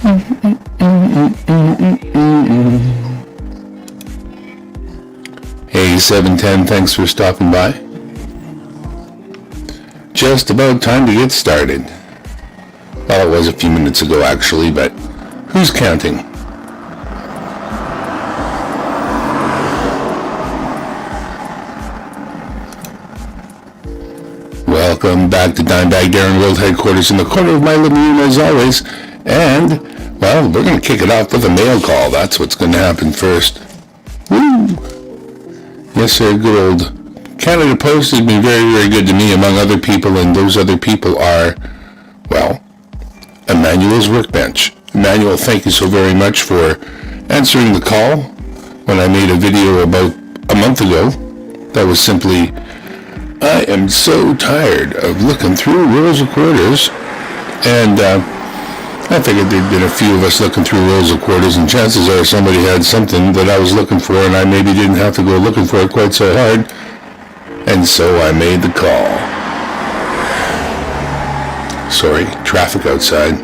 Hey, 710, thanks for stopping by. Just about time to get started. Well, it was a few minutes ago actually, but who's counting? Welcome back to Dimebag Darren World Headquarters in the corner of my living room as always. And, well, we're going to kick it off with a mail call. That's what's going to happen first. Woo! Yes, sir, good old Canada Post has been very, very good to me among other people, and those other people are, well, Emmanuels Workbench. Emmanuel, thank you so very much for answering the call when I made a video about a month ago. That was simply, I am so tired of looking through rolls of quarters, and I figured there'd been a few of us looking through rolls of quarters, and chances are somebody had something that I was looking for, and I maybe didn't have to go looking for it quite so hard, and so I made the call. Sorry, traffic outside.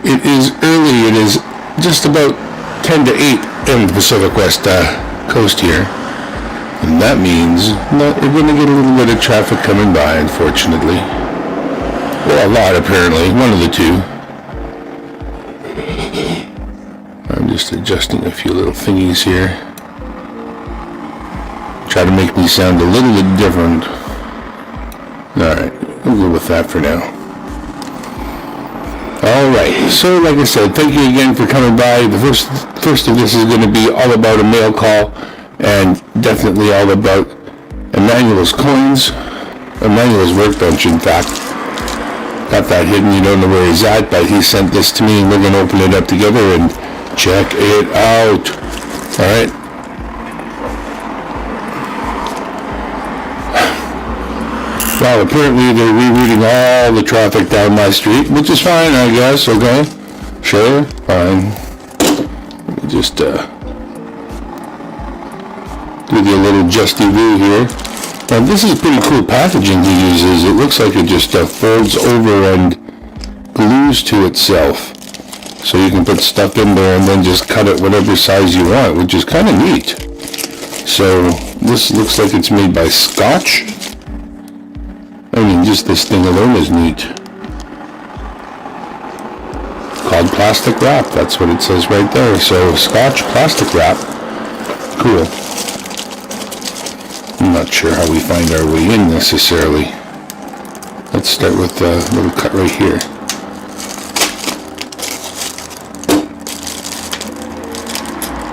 It is early. It is just about 10 to 8 in the Pacific West coast here. And that means that we're going to get a little bit of traffic coming by, unfortunately. Well, a lot, apparently. One of the two. I'm just adjusting a few little thingies here. Try to make me sound a little bit different. Alright, we'll go with that for now. Alright, so like I said, thank you again for coming by. The first of this is going to be all about a mail call, and definitely all about Emmanuel's coins. Emmanuel's Workbench, in fact. Got that hidden, you don't know where he's at, but he sent this to me, and we're going to open it up together and check it out. Alright. Well, apparently they're rerouting all the traffic down my street, which is fine, I guess, okay? Sure, fine. Let me just, do the little justy-woo here. Now, this is pretty cool packaging he uses. It looks like it just folds over and glues to itself. So you can put stuff in there and then just cut it whatever size you want, which is kind of neat. So, this looks like it's made by Scotch. I mean, just this thing alone is neat. Called plastic wrap, that's what it says right there. So, Scotch plastic wrap. Cool. I'm not sure how we find our way in necessarily. Let's start with a little cut right here.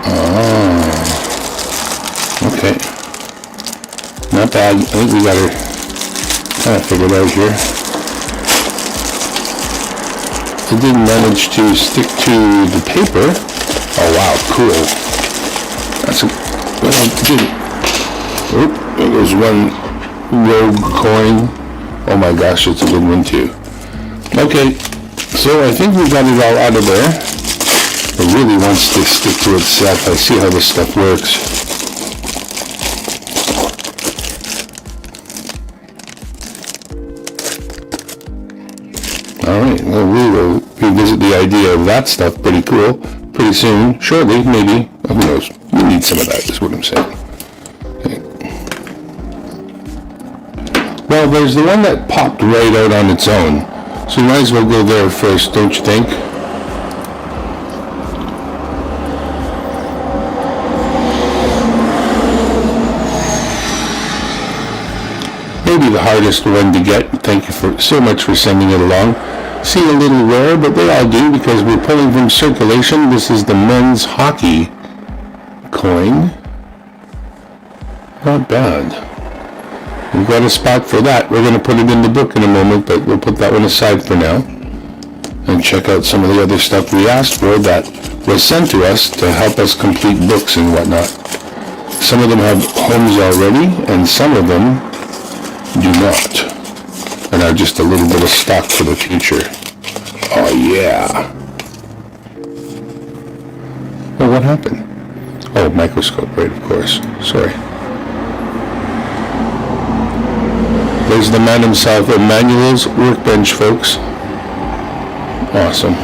Oh, okay. Not bad. I think we got her kind of figured out here. It didn't manage to stick to the paper. Oh wow, cool. That's a, well, it didn't. Oop, there goes one rogue coin. Oh my gosh, it's a good one too. Okay, so I think we got it all out of there. It really wants to stick to itself. I see how this stuff works. Alright, well, we will revisit the idea of that stuff pretty cool pretty soon. Shortly, maybe. Who knows? We need some of that, is what I'm saying. Well, there's the one that popped right out on its own, so you might as well go there first, don't you think? Maybe the hardest one to get. Thank you so much for sending it along. Seem a little rare, but they all do because we're pulling from circulation. This is the men's hockey coin. Not bad. We've got a spot for that. We're going to put it in the book in a moment, but we'll put that one aside for now. And check out some of the other stuff we asked for that was sent to us to help us complete books and whatnot. Some of them have homes already, and some of them do not. And are just a little bit of stock for the future. Oh yeah. Well, what happened? Oh, microscope, right, of course. Sorry. There's the man himself, Emmanuel's Workbench, folks. Awesome.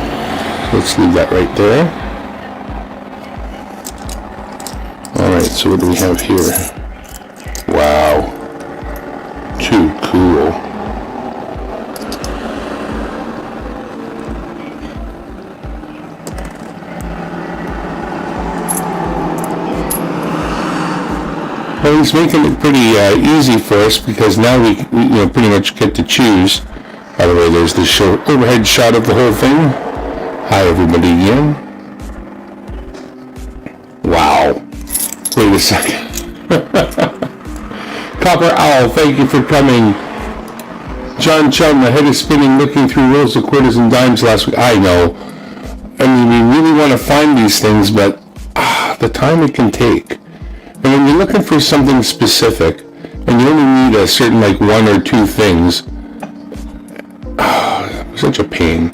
Let's leave that right there. Alright, so what do we have here? Wow. Too cool. Well, he's making it pretty easy for us because now we pretty much get to choose. By the way, there's the overhead shot of the whole thing. Hi, everybody again. Wow. Wait a second. Copper Owl, thank you for coming. John Chum, my head is spinning looking through rolls of quarters and dimes last week. I know. I mean, we really want to find these things, but the time it can take. And when you're looking for something specific, and you only need a certain, like, one or two things, such a pain.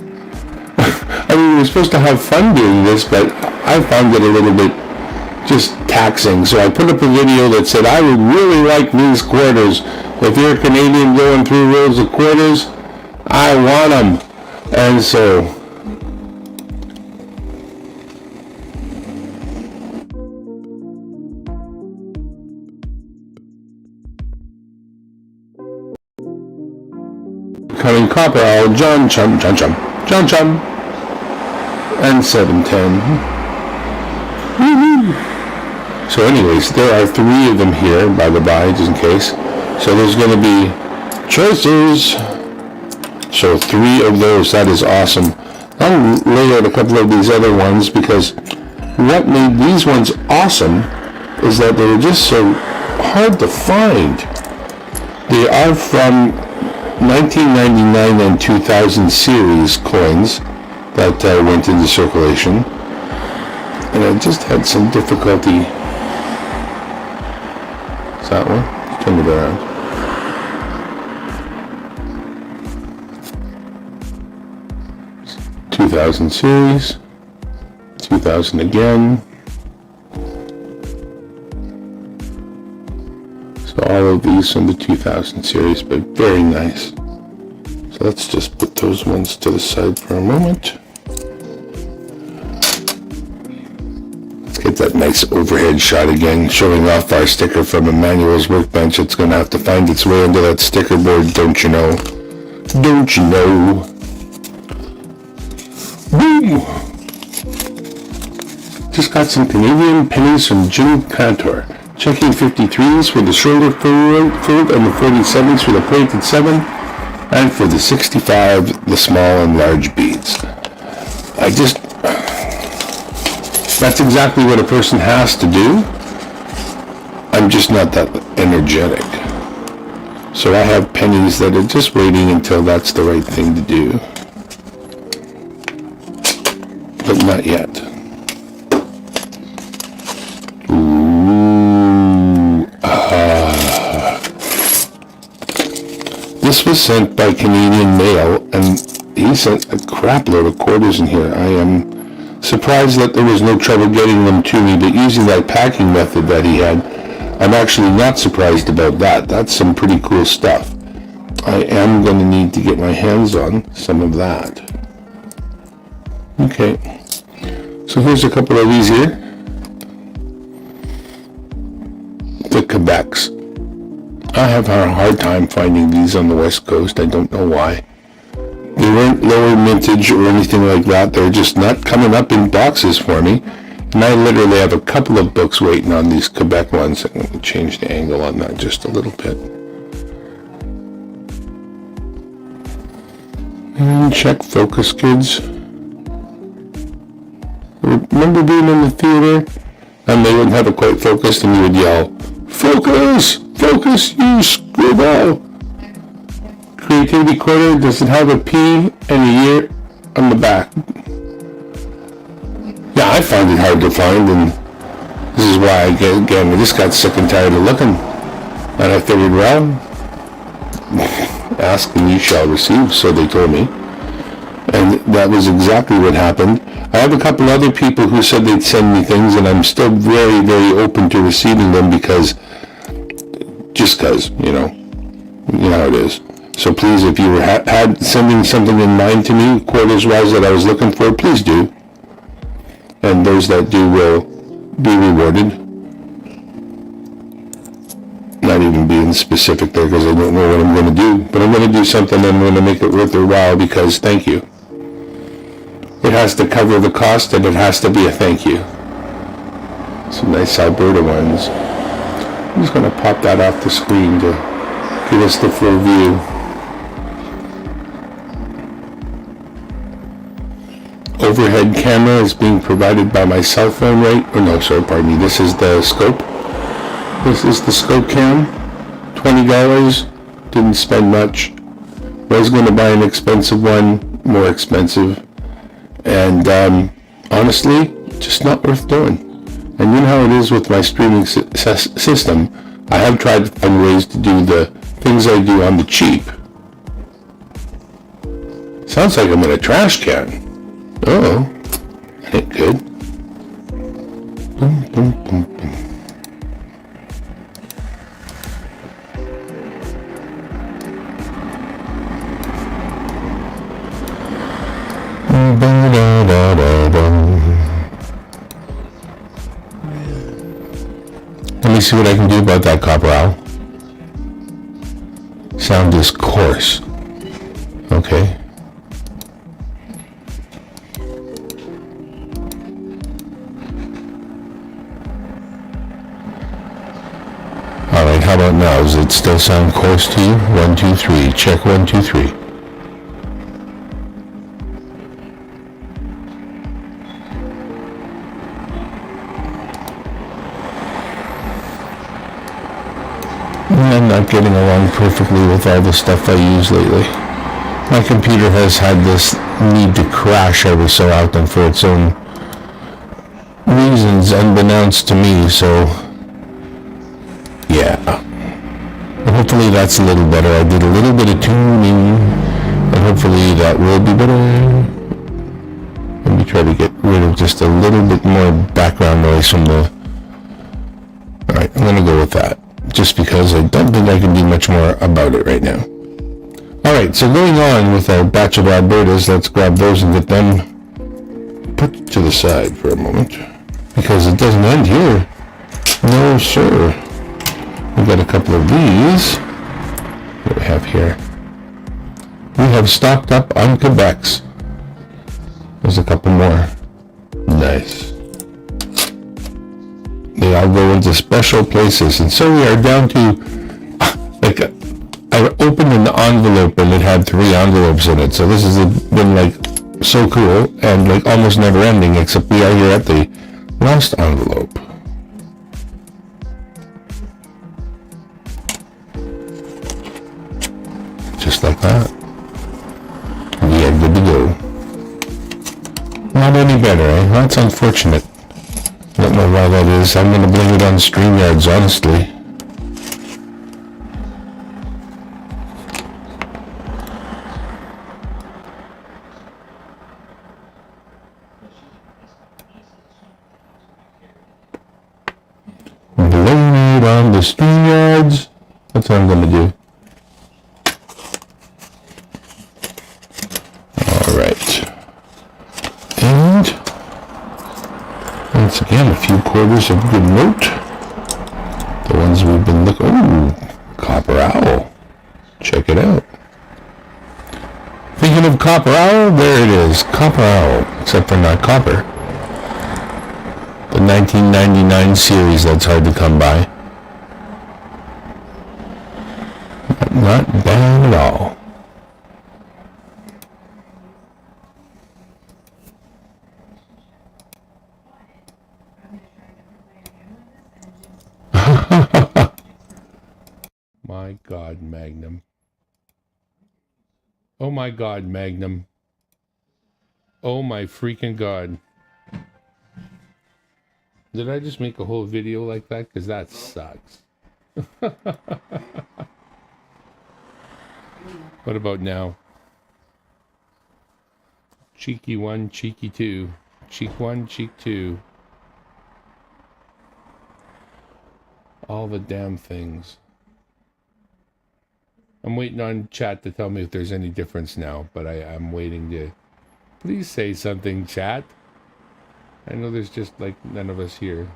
I mean, we're supposed to have fun doing this, but I found it a little bit just taxing. So I put up a video that said, I would really like these quarters. If you're a Canadian going through rolls of quarters, I want them. And so coming Copper Owl, John Chum, and 710. Woo-hoo. So anyways, there are 3 of them here, by the by, just in case. So there's going to be choices. So 3 of those, that is awesome. I'll lay out a couple of these other ones because what made these ones awesome is that they were just so hard to find. They are from 1999 and 2000 series coins that went into circulation, and I just had some difficulty. Is that one? Turn it around. – 2000 series, 2000 again. So all of these from the 2000 series, but very nice. So let's just put those ones to the side for a moment. Let's get that nice overhead shot again, showing off our sticker from Emmanuels Workbench. It's going to have to find its way into that sticker board, don't you know? Don't you know? Boom! Just got some Canadian pennies from Jim Cantor. Checking 53s for the shoulder fold and the 47s for the plated 7, and for the 65, the small and large beads. That's exactly what a person has to do. I'm just not that energetic. So I have pennies that are just waiting until that's the right thing to do. But not yet. This was sent by Canadian Mail, and he sent a crap load of quarters in here. I am surprised that there was no trouble getting them to me, but using that packing method that he had, I'm actually not surprised about that. That's some pretty cool stuff. I am going to need to get my hands on some of that. Okay, so here's a couple of these here. The Quebecs. I have had a hard time finding these on the West Coast. I don't know why. They weren't lower mintage or anything like that. They're just not coming up in boxes for me. And I literally have a couple of books waiting on these Quebec ones. I'm going to change the angle on that just a little bit. And check focus, kids. Remember being in the theater? And they wouldn't have it quite focused and you would yell, "Focus! Focus, you screwball!" Creativity quarter, does it have a P and a year on the back? Yeah, I find it hard to find, and this is why I just got sick and tired of looking. And I figured, well, ask and you shall receive, so they told me. And that was exactly what happened. I have a couple other people who said they'd send me things, and I'm still very, very open to receiving them because, you know how it is. So please, if you had sending something in mind to me, quarters-wise, that I was looking for, please do. And those that do will be rewarded. Not even being specific there because I don't know what I'm going to do. But I'm going to do something and I'm going to make it worth their while because thank you. It has to cover the cost and it has to be a thank you. Some nice Alberta ones. I'm just going to pop that off the screen to give us the full view. Overhead camera is being provided by my cell phone, right? Oh no, sorry, pardon me. This is the scope. This is the scope cam. $20. Didn't spend much. Was going to buy an expensive one, more expensive. And honestly, just not worth doing. And you know how it is with my streaming system. I have tried to find ways to do the things I do on the cheap. Sounds like I'm in a trash can. Oh, that ain't good. Boom, boom, boom, boom. Let me see what I can do about that copper owl. Sound is coarse. Okay. Alright, how about now? Does it still sound coarse to you? 1, 2, 3. Check 1, 2, 3. I'm not getting along perfectly with all the stuff I use lately. My computer has had this need to crash every so often for its own reasons unbeknownst to me, so yeah. Well, hopefully that's a little better. I did a little bit of tuning, and hopefully that will be better. Let me try to get rid of just a little bit more background noise from the... Alright, I'm going to go with that. Just because I don't think I can do much more about it right now. Alright, so going on with our batch of Albertas, let's grab those and get them put to the side for a moment. Because it doesn't end here. No, sir. We've got a couple of these. What do we have here? We have stocked up on Quebecs. There's a couple more. Nice. They all go into special places. And so we are down to, I opened an envelope and it had 3 envelopes in it. So this has been like so cool and like almost never ending, except we are here at the last envelope. Just like that. We are good to go. Not any better, eh? That's unfortunate. I don't know why that is. I'm going to blame it on StreamYards, honestly. Blame it on the StreamYards. That's what I'm going to do. Alright. And once again, a few quarters of good note. The ones we've been looking... Ooh, Copper Owl. Check it out. Thinking of Copper Owl? There it is. Copper Owl. Except for not copper. The 1999 series that's hard to come by. Not bad at all. My God, Magnum. Oh my God, Magnum. Oh my freaking God. Did I just make a whole video like that? Because that sucks. What about now? Cheeky 1, cheeky 2. Cheek 1, cheek 2. All the damn things. I'm waiting on chat to tell me if there's any difference now, but I'm waiting to... Please say something, chat. I know there's just, like, none of us here.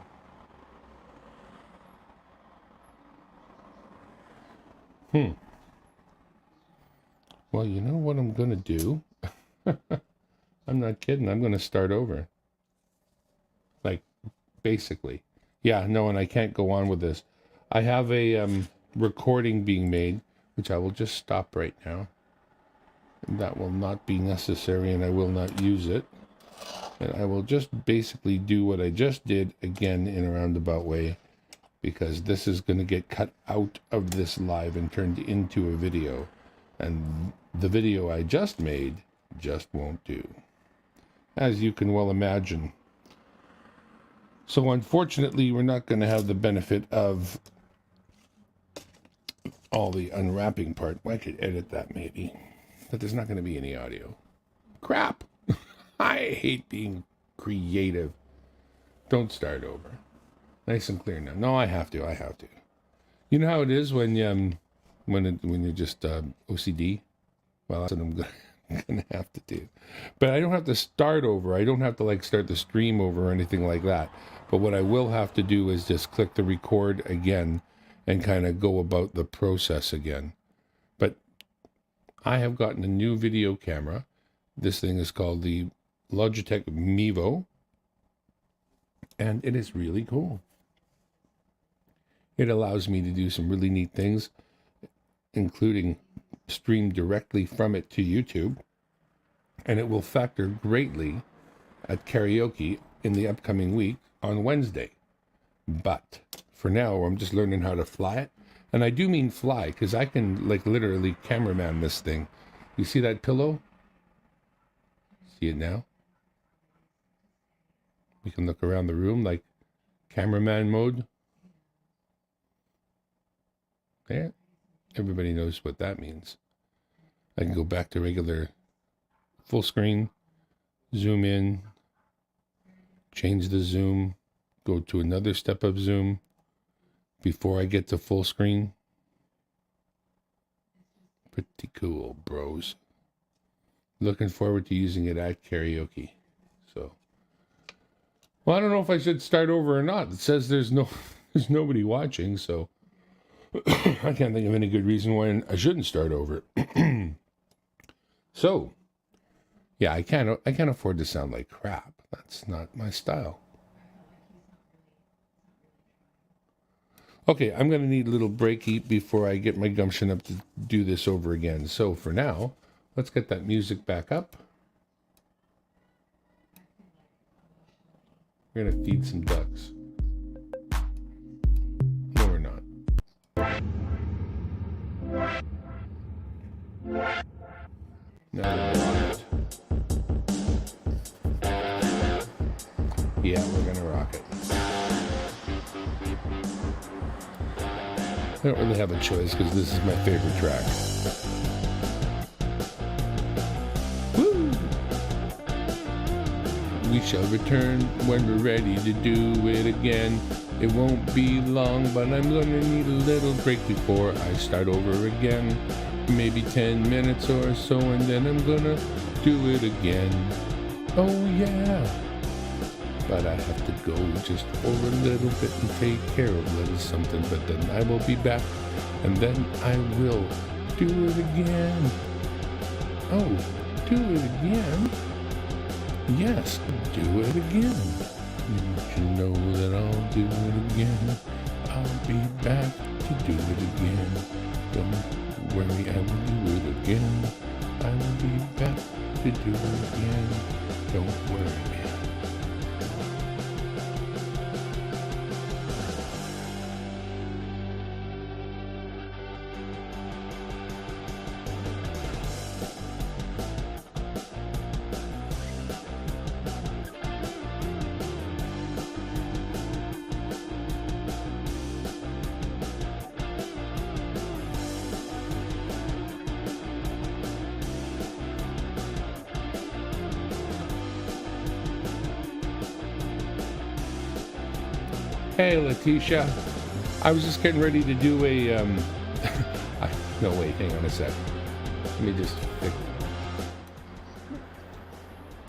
Well, you know what I'm going to do? I'm not kidding. I'm going to start over. Like, basically. Yeah, no, and I can't go on with this. I have a recording being made, which I will just stop right now. That will not be necessary, and I will not use it. And I will just basically do what I just did again in a roundabout way, because this is going to get cut out of this live and turned into a video. And the video I just made just won't do, as you can well imagine. So unfortunately, we're not going to have the benefit of all the unwrapping part. Well, I could edit that maybe, but there's not going to be any audio. Crap. I hate being creative. Don't start over. Nice and clear now. No, I have to. You know how it is when you're just OCD? Well, that's what I'm gonna have to do. But I don't have to start over. I don't have to like start the stream over or anything like that. But what I will have to do is just click the record again and kind of go about the process again. But I have gotten a new video camera. This thing is called the Logitech Mevo, and it is really cool. It allows me to do some really neat things, including stream directly from it to YouTube, and it will factor greatly at karaoke in the upcoming week on Wednesday. But for now, I'm just learning how to fly it, and I do mean fly, because I can like literally cameraman this thing. You see that pillow? See it now? We can look around the room like cameraman mode. There. Everybody knows what that means. I can go back to regular full screen, zoom in, change the zoom, go to another step of zoom before I get to full screen. Pretty cool, bros. Looking forward to using it at karaoke. So, well, I don't know if I should start over or not. It says there's nobody watching, so I can't think of any good reason why I shouldn't start over. So, yeah, I can't afford to sound like crap. That's not my style. Okay, I'm going to need a little breaky before I get my gumption up to do this over again. So for now, let's get that music back up. We're going to feed some ducks. No, we're not. No, they're not. Yeah, we're going to rock it. I don't really have a choice because this is my favorite track. Woo! We shall return when we're ready to do it again. It won't be long, but I'm gonna need a little break before I start over again. Maybe 10 minutes or so, and then I'm gonna do it again. Oh yeah! But I have to go just for a little bit and take care of a little something, but then I will be back, and then I will do it again. Oh, do it again? Yes, do it again. You know that I'll do it again. I'll be back to do it again. Don't worry, I will do it again. I will be back to do it again. Don't worry, man. Hey, Letitia. I was just getting ready to do a, No, wait, hang on a sec. Let me just fix.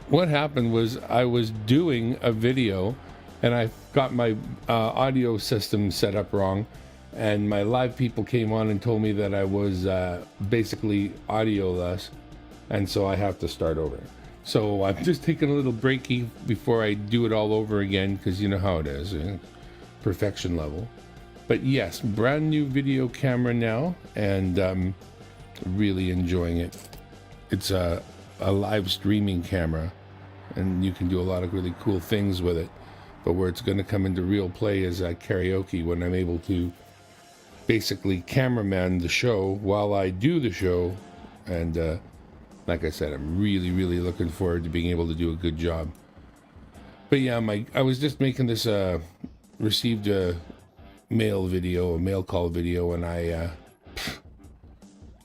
What happened was I was doing a video and I got my audio system set up wrong, and my live people came on and told me that I was basically audioless, and so I have to start over. So I'm just taking a little breaky before I do it all over again, because you know how it is, perfection level. But yes, brand new video camera now, and really enjoying it. It's a live streaming camera, and you can do a lot of really cool things with it. But where it's going to come into real play is at karaoke, when I'm able to basically cameraman the show while I do the show. And like I said, I'm really, really looking forward to being able to do a good job. But yeah, I was just making this, received a mail call video, and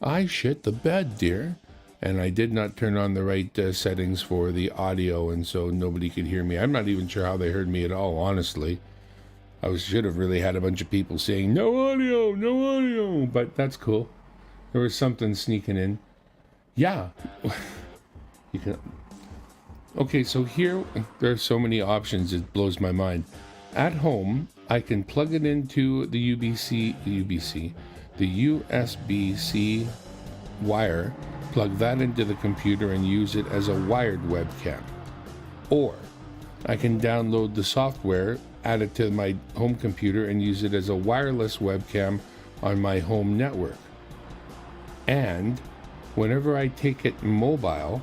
I shit the bed, dear. And I did not turn on the right settings for the audio, and so nobody could hear me. I'm not even sure how they heard me at all, honestly. I should have really had a bunch of people saying, no audio, but that's cool. There was something sneaking in. Yeah. You can. Okay, so here, there are so many options, it blows my mind. At home, I can plug it into the the USB-C wire, plug that into the computer and use it as a wired webcam. Or I can download the software, add it to my home computer, and use it as a wireless webcam on my home network. And whenever I take it mobile,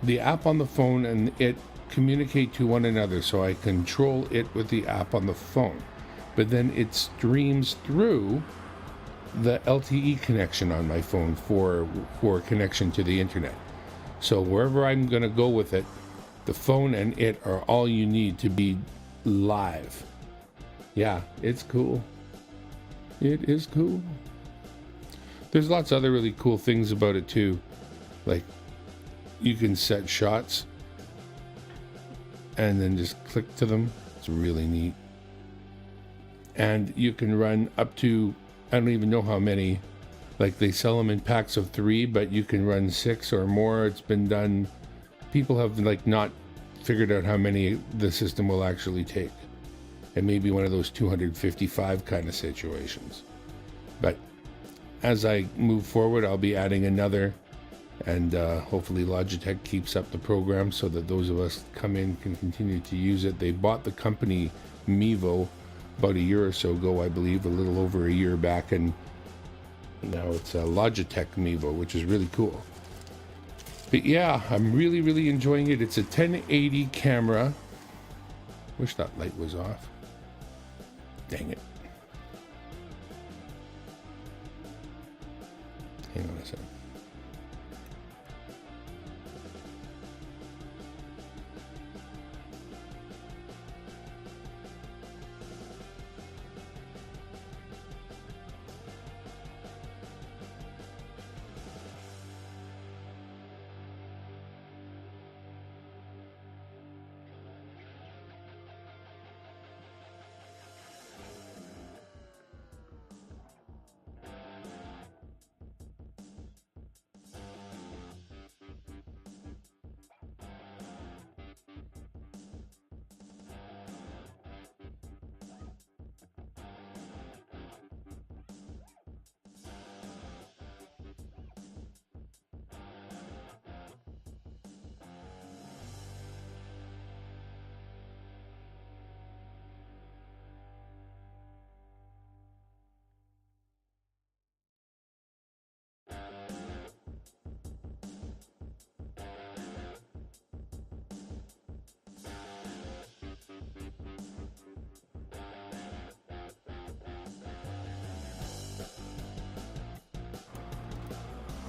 the app on the phone and it communicate to one another, so I control it with the app on the phone. But then it streams through the LTE connection on my phone for connection to the internet. So wherever I'm going to go with it, the phone and it are all you need to be live. Yeah, it's cool. It is cool. There's lots of other really cool things about it too. Like, you can set shots and then just click to them. It's really neat. And you can run up to, I don't even know how many, like they sell them in packs of 3, but you can run 6 or more. It's been done. People have like not figured out how many the system will actually take. It may be one of those 255 kind of situations. But as I move forward, I'll be adding another, and hopefully Logitech keeps up the program so that those of us come in can continue to use it. They bought the company Mevo about a year or so ago, I believe, a little over a year back, and now it's a Logitech Mevo, which is really cool. But yeah, I'm really, really enjoying it. It's a 1080 camera. Wish that light was off. Dang it. Hang on a second.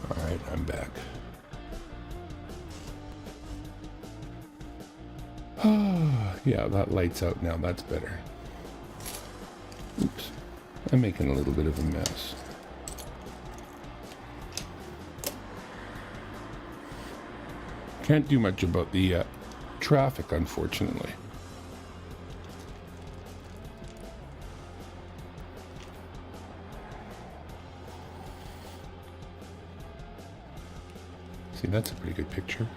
All right, I'm back. Yeah, that light's out now. That's better. Oops. I'm making a little bit of a mess. Can't do much about the traffic, unfortunately. See, that's a pretty good picture.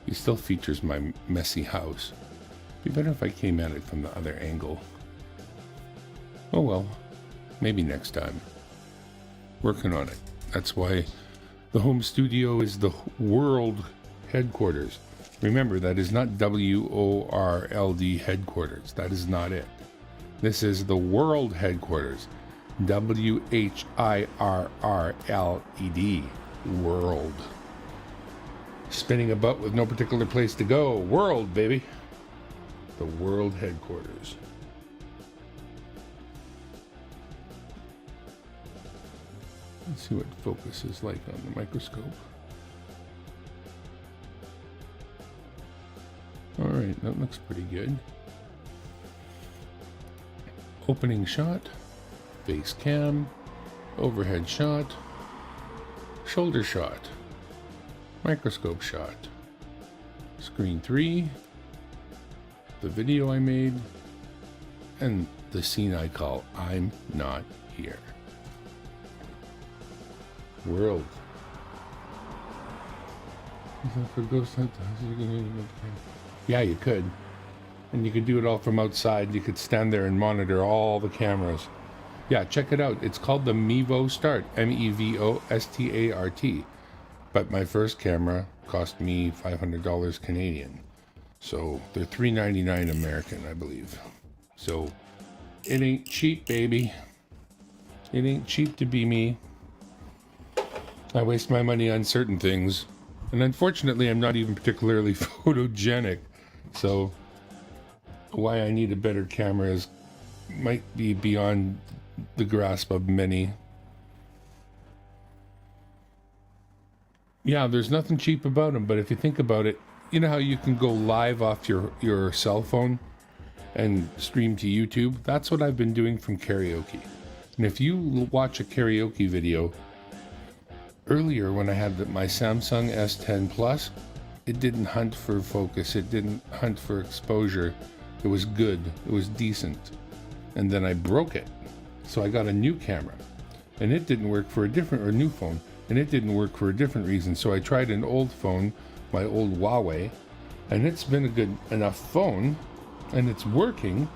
He still features my messy house. Be better if I came at it from the other angle. Oh well, maybe next time. Working on it. That's why the home studio is the world headquarters. Remember, that is not WORLD headquarters. That is not it. This is the world headquarters. WHIRRLED. World. Spinning about with no particular place to go. World, baby. The world headquarters. Let's see what focus is like on the microscope. Alright, that looks pretty good. Opening shot, base cam, overhead shot, shoulder shot, microscope shot, screen 3, the video I made, and the scene I call I'm Not Here. World. For ghost hunt, yeah, you could. And you could do it all from outside. You could stand there and monitor all the cameras. Yeah, check it out. It's called the Mevo Start. MEVOSTART. But my first camera cost me $500 Canadian. So they're $399 American, I believe. So it ain't cheap, baby. It ain't cheap to be me. I waste my money on certain things. And unfortunately, I'm not even particularly photogenic. So why I need a better camera might be beyond the grasp of many. Yeah, there's nothing cheap about them, but if you think about it, you know how you can go live off your cell phone and stream to YouTube? That's what I've been doing from karaoke. And if you watch a karaoke video, earlier when I had my Samsung S10 Plus, it didn't hunt for focus, it didn't hunt for exposure. It was good, it was decent. And then I broke it. So I got a new camera. And it didn't work for a new phone. And it didn't work for a different reason. So I tried an old phone, my old Huawei, and it's been a good enough phone, and it's working.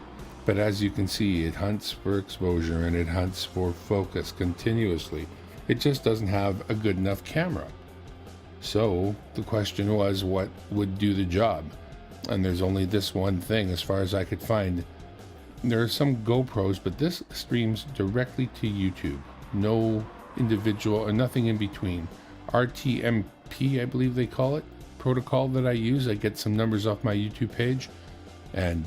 But as you can see, it hunts for exposure and it hunts for focus continuously. It just doesn't have a good enough camera. So the question was, what would do the job? And there's only this one thing as far as I could find. There are some GoPros, but this streams directly to YouTube. No individual or nothing in between. RTMP, I believe they call it, protocol that I use. I get some numbers off my YouTube page and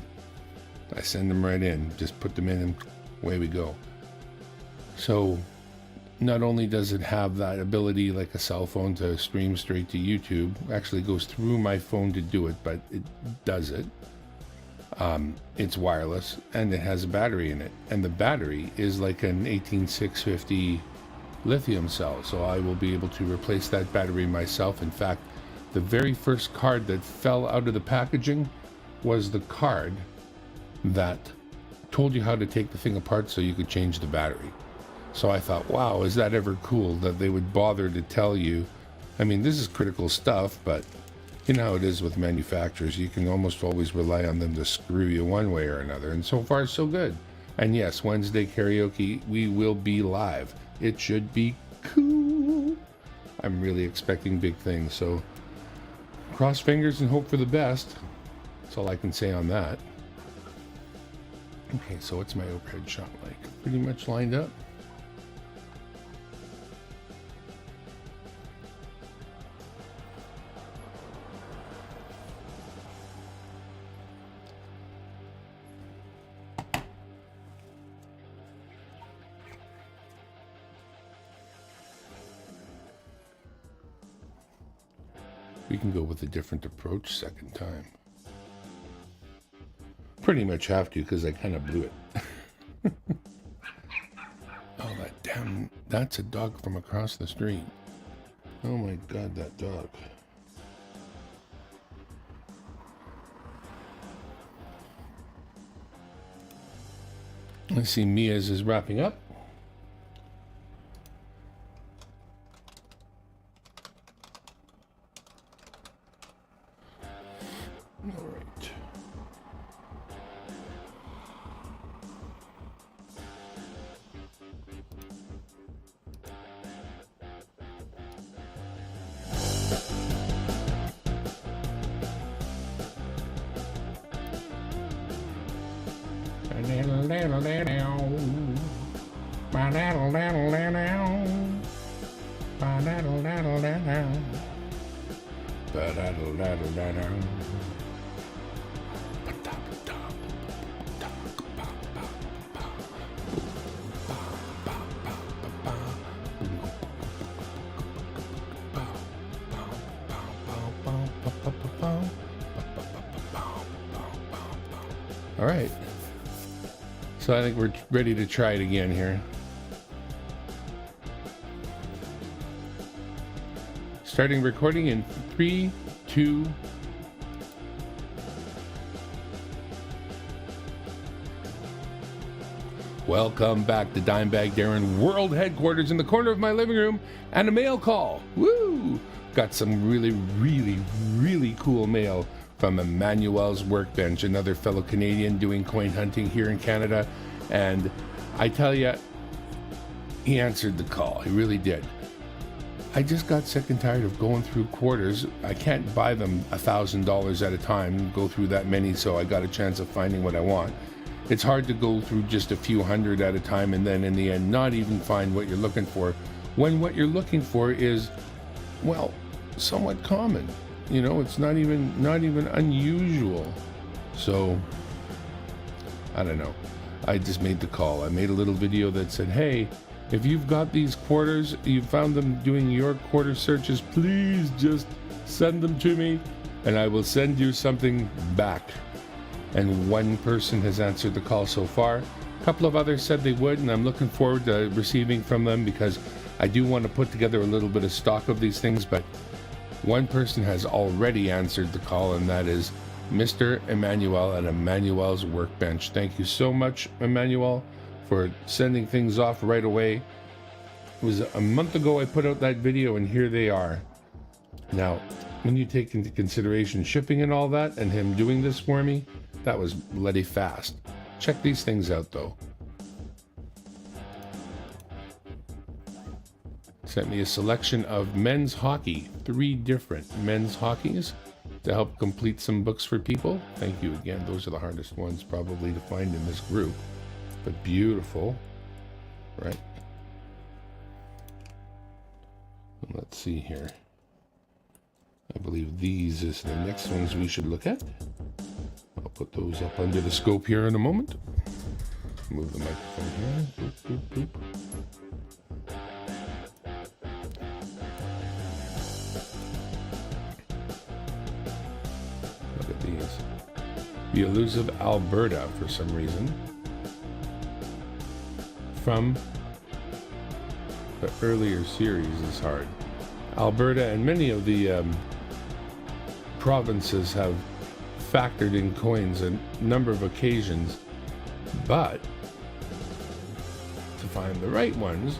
I send them right in. Just put them in and away we go. So not only does it have that ability like a cell phone to stream straight to YouTube, actually goes through my phone to do it, but it does it. It's wireless and it has a battery in it. And the battery is like an 18650 lithium cell. So I will be able to replace that battery myself. In fact, the very first card that fell out of the packaging was the card that told you how to take the thing apart so you could change the battery. So I thought, wow, is that ever cool that they would bother to tell you? I mean, this is critical stuff, but you know how it is with manufacturers. You can almost always rely on them to screw you one way or another. And so far, so good. And yes, Wednesday karaoke, we will be live. It should be cool. I'm really expecting big things. So cross fingers and hope for the best. That's all I can say on that. Okay, so what's my overhead shot like? Pretty much lined up. We can go with a different approach second time. Pretty much have to because I kind of blew it. Oh, that damn, that's a dog from across the street. Oh my God, that dog. I see Mia's is wrapping up. All right. All right. So I think we're ready to try it again here. Starting recording in 3, 2. Welcome back to Dimebag Darren World Headquarters in the corner of my living room and a mail call. Woo! Got some really cool mail from Emmanuels Workbench, another fellow Canadian doing coin hunting here in Canada. And I tell you, he answered the call. He really did. I just got sick and tired of going through quarters. I can't buy them $1,000 at a time, go through that many, so I got a chance of finding what I want. It's hard to go through just a few hundred at a time and then in the end not even find what you're looking for, when what you're looking for is, well, somewhat common. You know, it's not even unusual. So I don't know. I just made the call. I made a little video that said, hey, if you've got these quarters, you found them doing your quarter searches, please just send them to me and I will send you something back. And one person has answered the call so far. A couple of others said they would, and I'm looking forward to receiving from them because I do want to put together a little bit of stock of these things. But one person has already answered the call, and that is Mr. Emmanuel at Emmanuel's Workbench. Thank you so much, Emmanuel, for sending things off right away. It was a month ago I put out that video, and here they are. Now, when you take into consideration shipping and all that, and him doing this for me, that was bloody fast. Check these things out, though. Sent me a selection of men's hockey, 3 different men's hockeys to help complete some books for people. Thank you again. Those are the hardest ones probably to find in this group, but beautiful, right? Let's see here. I believe these is the next ones we should look at. I'll put those up under the scope here in a moment. Move the microphone here. Boop, boop, boop. Look at these. The Elusive Alberta, for some reason. From the earlier series is hard. Alberta and many of the provinces have factored in coins a number of occasions, but to find the right ones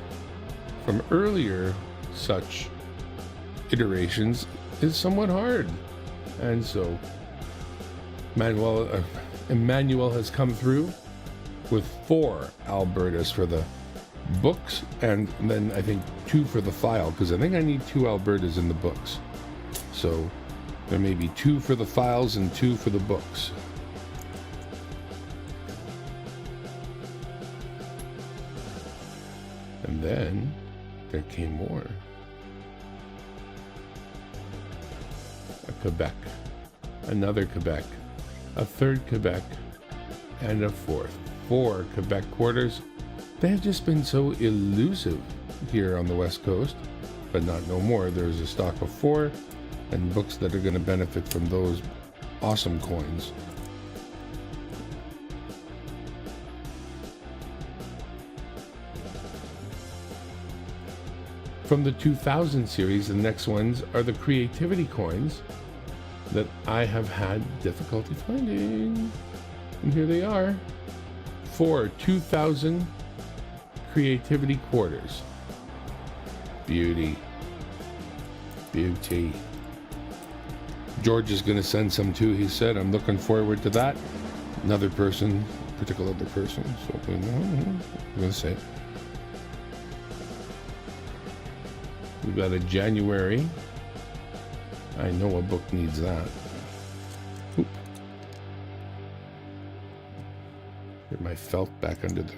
from earlier such iterations is somewhat hard. And so Emmanuel has come through with 4 Albertas for the books, and then I think 2 for the file, because I think I need 2 Albertas in the books. So there may be 2 for the files and 2 for the books. And then there came more. A Quebec, another Quebec, a 3rd Quebec, and a 4th. 4 Quebec quarters. They have just been so elusive here on the West Coast, but not no more. There's a stock of 4 and books that are going to benefit from those awesome coins. From the 2000 series, the next ones are the creativity coins that I have had difficulty finding. And here they are. for 2,000 creativity quarters. Beauty. Beauty. George is going to send some too, he said. I'm looking forward to that. Another person, particular other person. So I'm going to say. We've got a January. I know a book needs that. Oop. Get my felt back under the...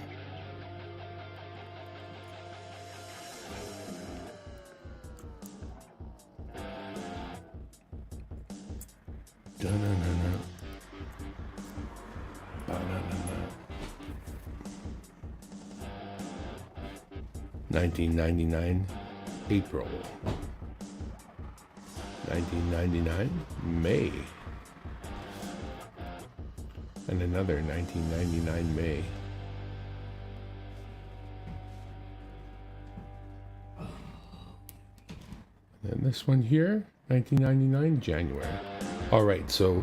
Da-na-na-na. Ba-na-na-na. 1999, April. 1999, May. And another 1999 May. And then this one here, 1999 January. All right, so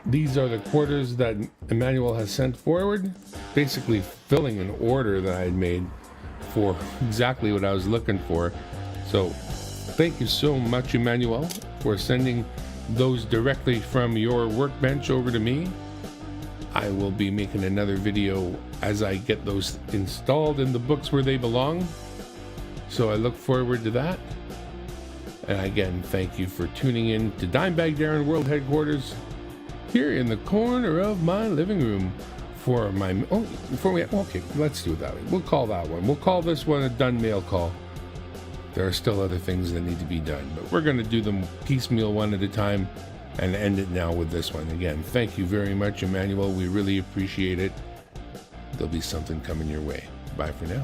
these are the quarters that Emmanuel has sent forward, basically filling an order that I had made for exactly what I was looking for. So thank you so much, Emmanuel, for sending those directly from your Workbench over to me. I will be making another video as I get those installed in the books where they belong. So I look forward to that. And again, thank you for tuning in to Dimebag Darren World Headquarters here in the corner of my living room for my... Okay, let's do it that way. We'll call that one. We'll call this one a done mail call. There are still other things that need to be done, but we're going to do them piecemeal one at a time and end it now with this one. Again, thank you very much, Emmanuel. We really appreciate it. There'll be something coming your way. Bye for now.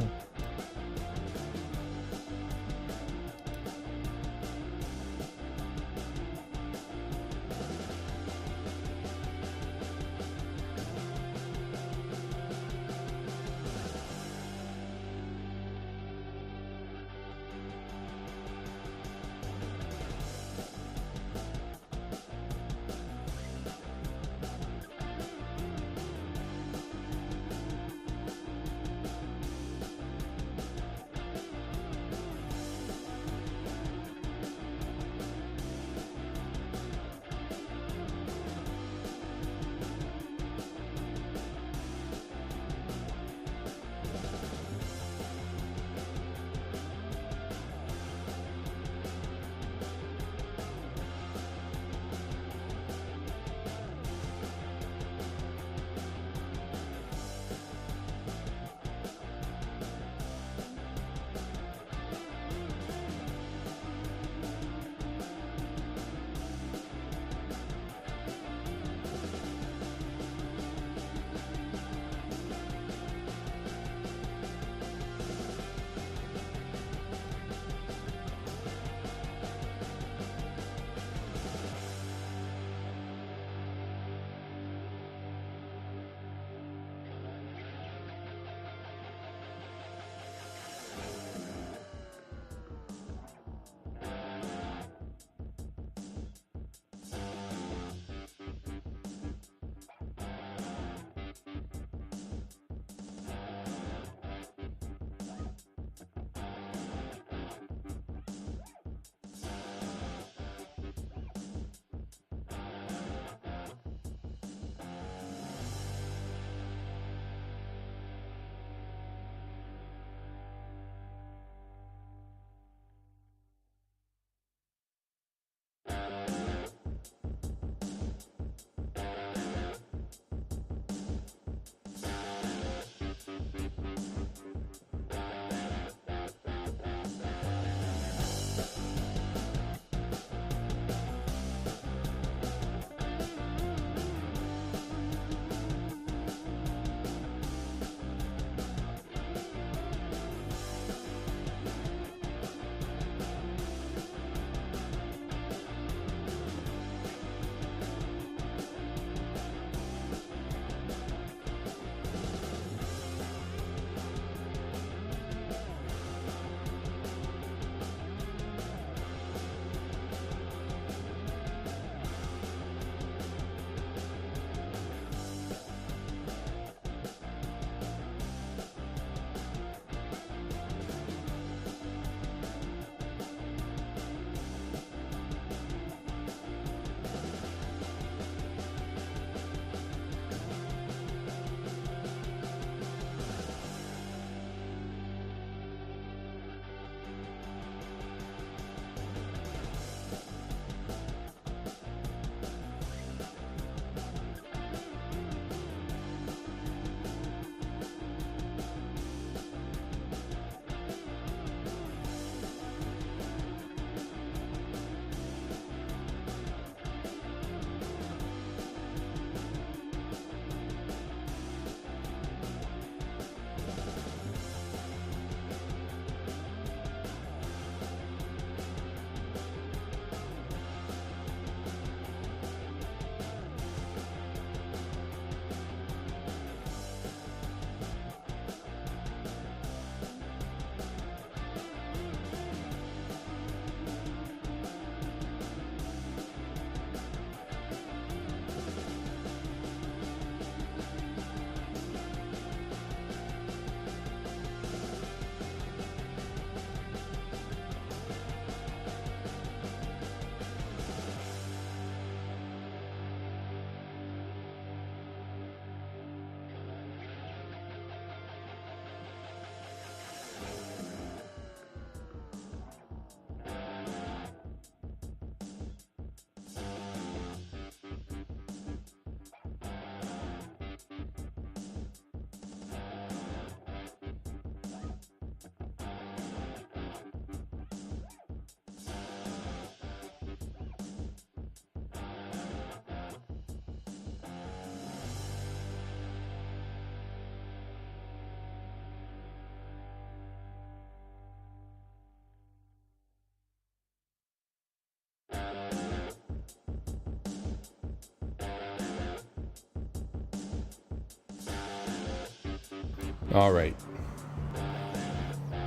All right.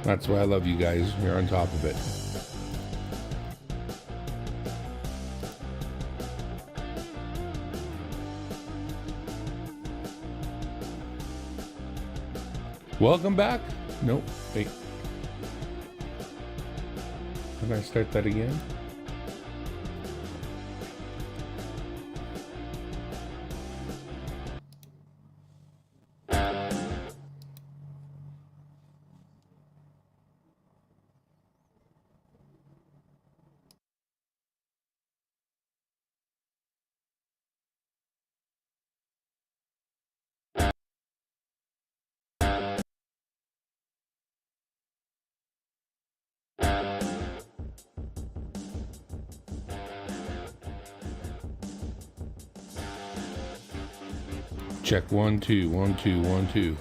That's why I love you guys. You're on top of it. Welcome back. Nope. Wait. Can I start that again? Check 1 2 1 2 1 2.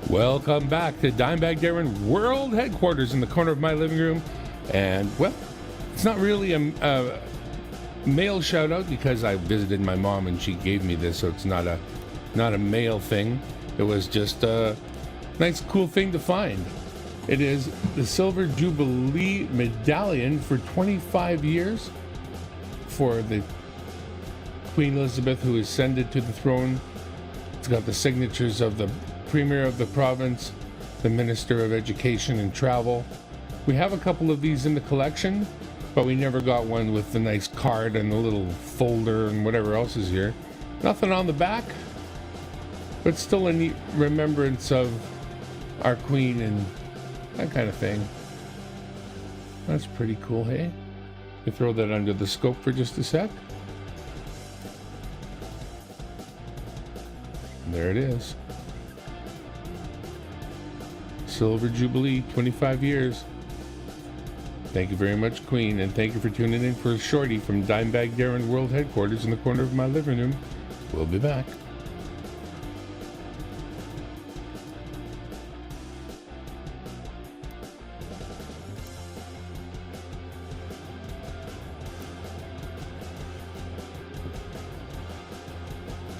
Welcome back to Dimebag Darren World Headquarters in the corner of my living room. And, well, it's not really a mail shout out because I visited my mom and she gave me this, so it's not a mail thing. It was just a nice, cool thing to find. It is the Silver Jubilee Medallion for 25 years for the Queen Elizabeth who ascended to the throne. It's got the signatures of the Premier of the province, the Minister of Education and Travel. We have a couple of these in the collection, but we never got one with the nice card and the little folder and whatever else is here. Nothing on the back, but still a neat remembrance of our Queen and that kind of thing. That's pretty cool, hey? You throw that under the scope for just a sec. And there it is. Silver Jubilee, 25 years. Thank you very much, Queen, and thank you for tuning in for a shorty from Dimebag Darren World Headquarters in the corner of my living room. We'll be back.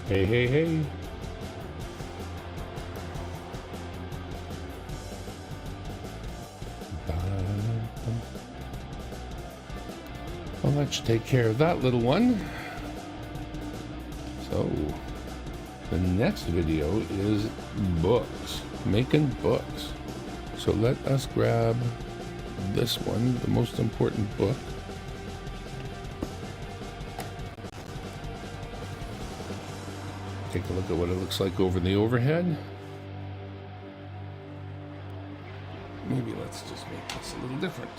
Hey, hey, hey. Well, that should take care of that little one. So, the next video is books, making books. So let us grab this one, the most important book. Take a look at what it looks like over the overhead. Maybe let's just make this a little different.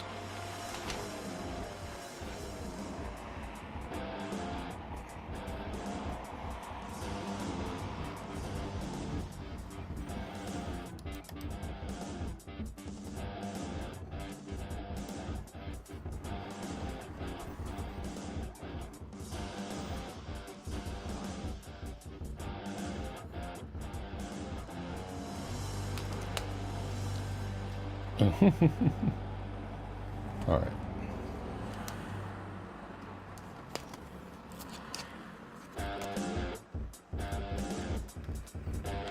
All right.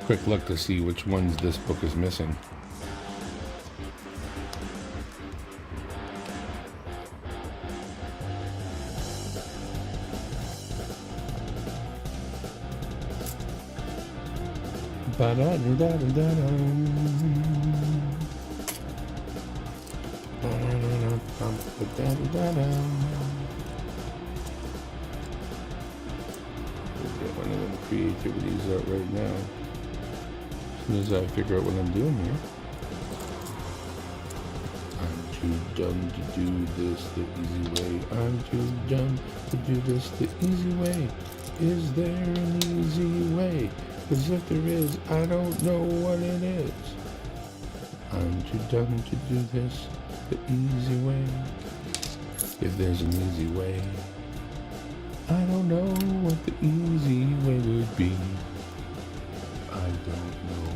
Quick look to see which ones this book is missing. We'll get one of them creativities out right now. As soon as I figure out what I'm doing here. I'm too dumb to do this the easy way. I'm too dumb to do this the easy way. Is there an easy way? 'Cause if there is, I don't know what it is. I'm too dumb to do this the easy way. If there's an easy way, I don't know what the easy way would be. I don't know.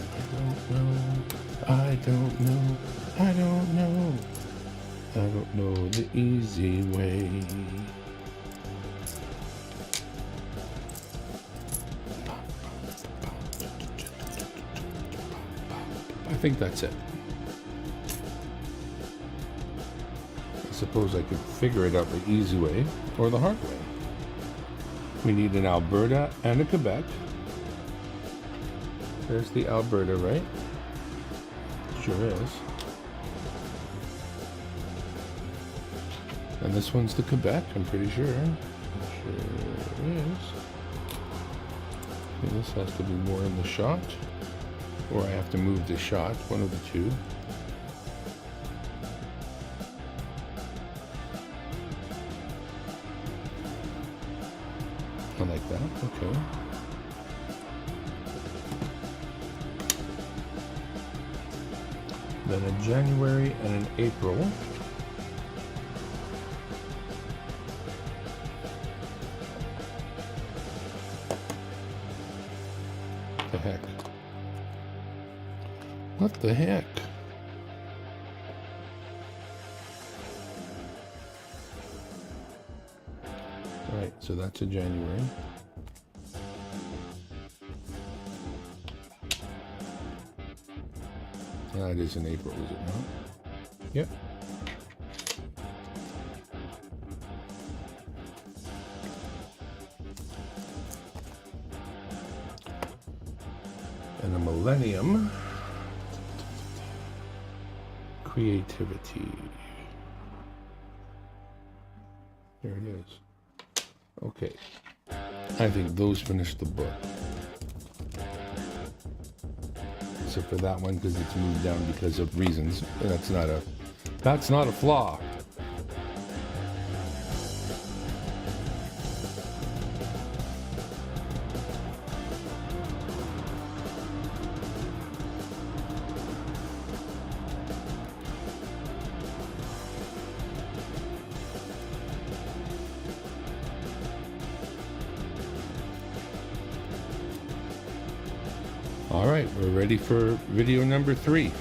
I don't know. I don't know. I don't know. I don't know the easy way. I think that's it. I suppose I could figure it out the easy way or the hard way. We need an Alberta and a Quebec. There's the Alberta, right? Sure is. And this one's the Quebec, I'm pretty sure. Sure is. Okay, this has to be more in the shot. Or I have to move the shot, one of the two. I like that, okay. Then a January and an April. What the heck? What the heck? Alright, so that's a January. That is in April, is it not? Yep. And a millennium. Creativity. There it is. Okay. I think those finish the book. Except for that one because it's moved down because of reasons. That's not a flaw. All right, we're ready for video number 3.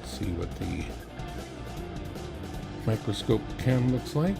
See what the microscope cam looks like.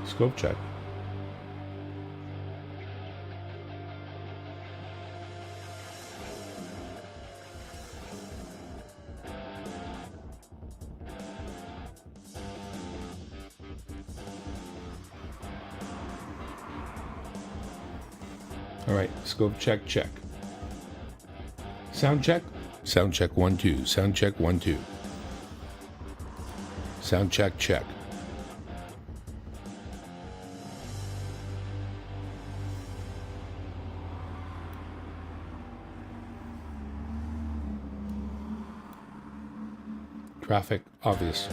Scope check. All right, scope check, check. Sound check. Sound check 1 2. Sound check 1 2. Sound check, check. traffic obvious.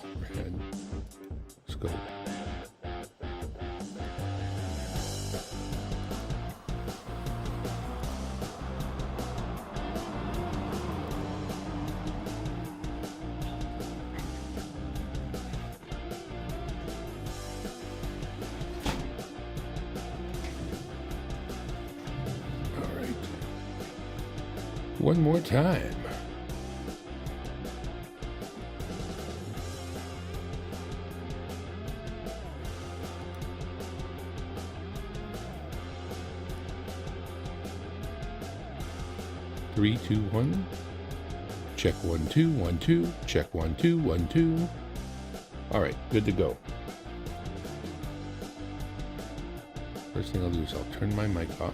Overhead. Scope. One more time. Three, two, one. Check 1 2 1 2. Check 1 2 1 2. All right, good to go. First thing I'll do is I'll turn my mic off.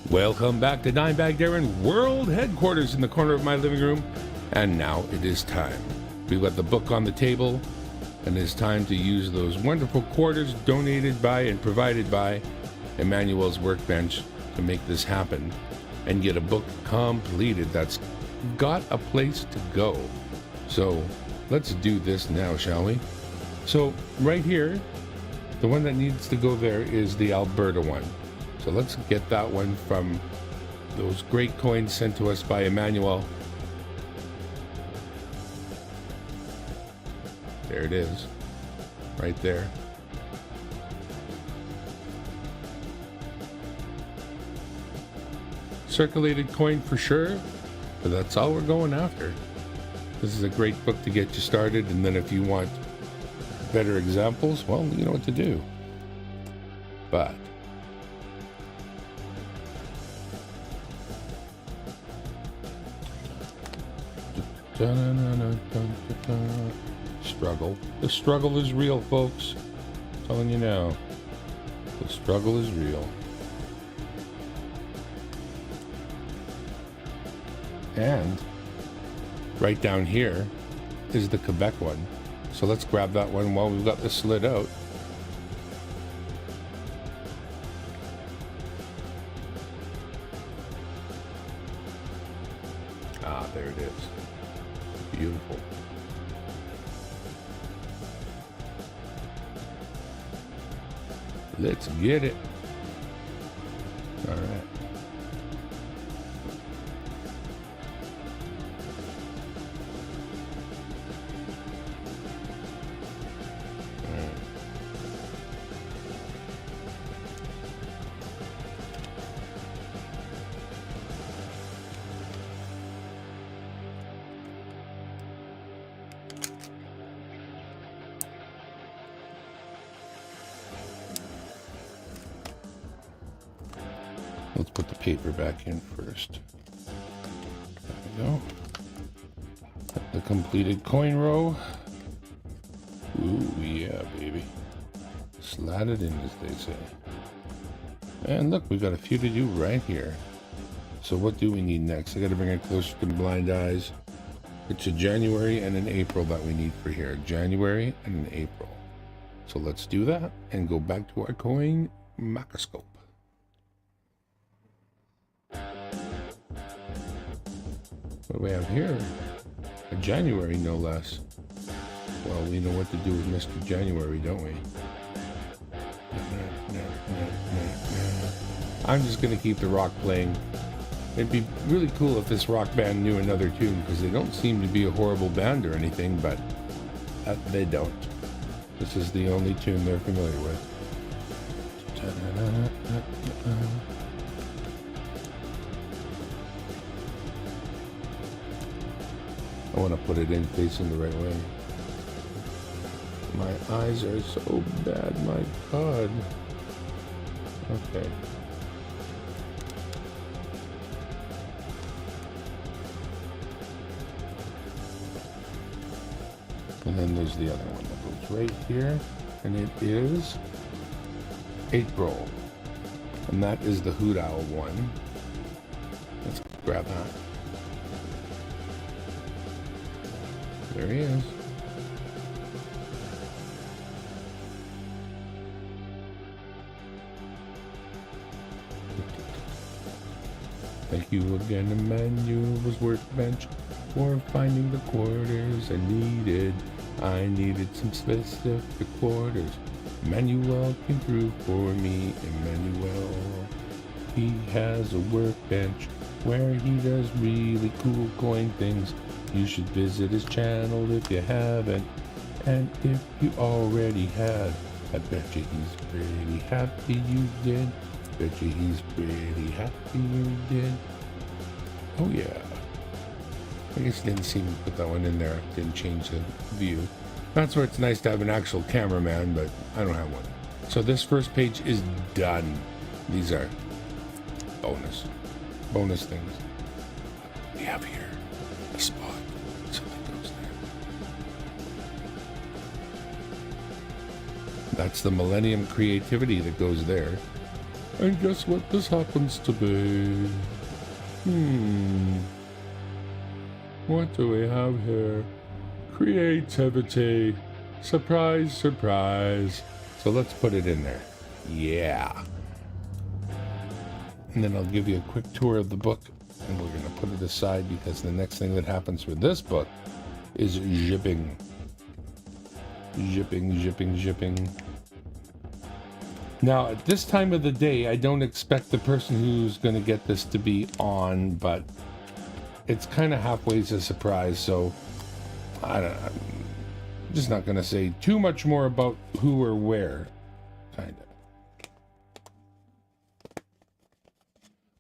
Welcome back to Dimebag Darren World Headquarters in the corner of my living room. And now it is time. We've got the book on the table, and it's time to use those wonderful quarters donated by and provided by Emmanuels Workbench to make this happen and get a book completed that's got a place to go. So let's do this now, shall we? So right here, the one that needs to go there is the Alberta one. So let's get that one from those great coins sent to us by Emmanuel. There it is, right there. Circulated coin for sure, but that's all we're going after. This is a great book to get you started, and then if you want better examples, well, you know what to do. But struggle. The struggle is real, folks. I'm telling you now. The struggle is real. And right down here is the Quebec one. So let's grab that one while we've got this slid out. Ah, there it is. Beautiful. Let's get it. All right. Let's put the paper back in first. There we go. The completed coin row. Ooh, yeah, baby. Slide it in, as they say. And look, we've got a few to do right here. So what do we need next? I got to bring it closer to blind eyes. It's a January and an April that we need for here. January and an April. So let's do that and go back to our coin microscope. What do we have here? A January, no less. Well, we know what to do with Mr. January, don't we? I'm just going to keep the rock playing. It'd be really cool if this rock band knew another tune, because they don't seem to be a horrible band or anything, but they don't. This is the only tune they're familiar with. I want to put it in facing the right way. My eyes are so bad, my God. Okay. And then there's the other one that goes right here, and it is April. And that is the Hoot Owl one. Let's grab that. There he is. Thank you again, Emmanuels Workbench, for finding the quarters I needed. I needed some specific quarters. Emmanuel came through for me. Emmanuel, he has a workbench where he does really cool coin things. You should visit his channel if you haven't. And if you already have, I bet you he's pretty happy you did. Bet you he's pretty happy you did. Oh yeah. I guess it didn't seem to put that one in there. Didn't change the view. That's where it's nice to have an actual cameraman, but I don't have one. So this first page is done. These are bonus things. We have here a spot. Something goes there. That's the Millennium Creativity that goes there. And guess what this happens to be? What do we have here? Creativity. Surprise, surprise. So let's put it in there. Yeah. And then I'll give you a quick tour of the book. And we're going to put it aside because the next thing that happens with this book is shipping. Shipping. Now, at this time of the day, I don't expect the person who's going to get this to be on, but it's kind of halfway a surprise, so I'm just not going to say too much more about who or where, kind of.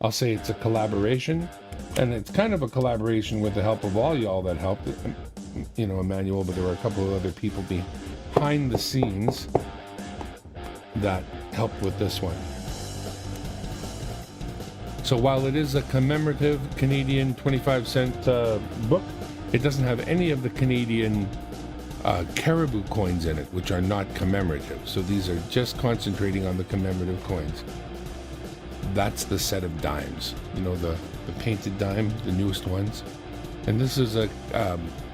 I'll say it's a collaboration, and it's kind of a collaboration with the help of all y'all that helped, you know, Emmanuel, but there were a couple of other people behind the scenes that helped with this one. So while it is a commemorative Canadian 25-cent book, it doesn't have any of the Canadian caribou coins in it, which are not commemorative. So these are just concentrating on the commemorative coins. That's the set of dimes, you know, the painted dime, the newest ones. And this is a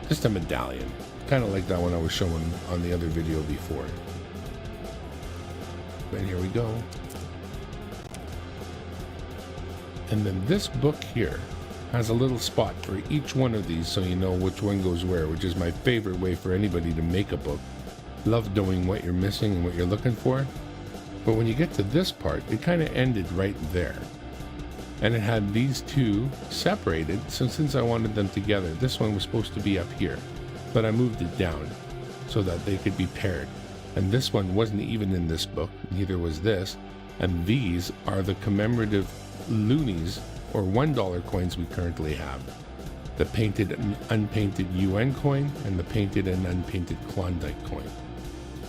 just a medallion, kind of like that one I was showing on the other video before. And here we go. And then this book here has a little spot for each one of these so you know which one goes where, which is my favorite way for anybody to make a book. Love knowing what you're missing and what you're looking for. But when you get to this part, it kind of ended right there. And it had these two separated, so since I wanted them together, this one was supposed to be up here. But I moved it down so that they could be paired. And this one wasn't even in this book, neither was this. And these are the commemorative loonies, or $1 coins we currently have. The painted and unpainted UN coin, and the painted and unpainted Klondike coin.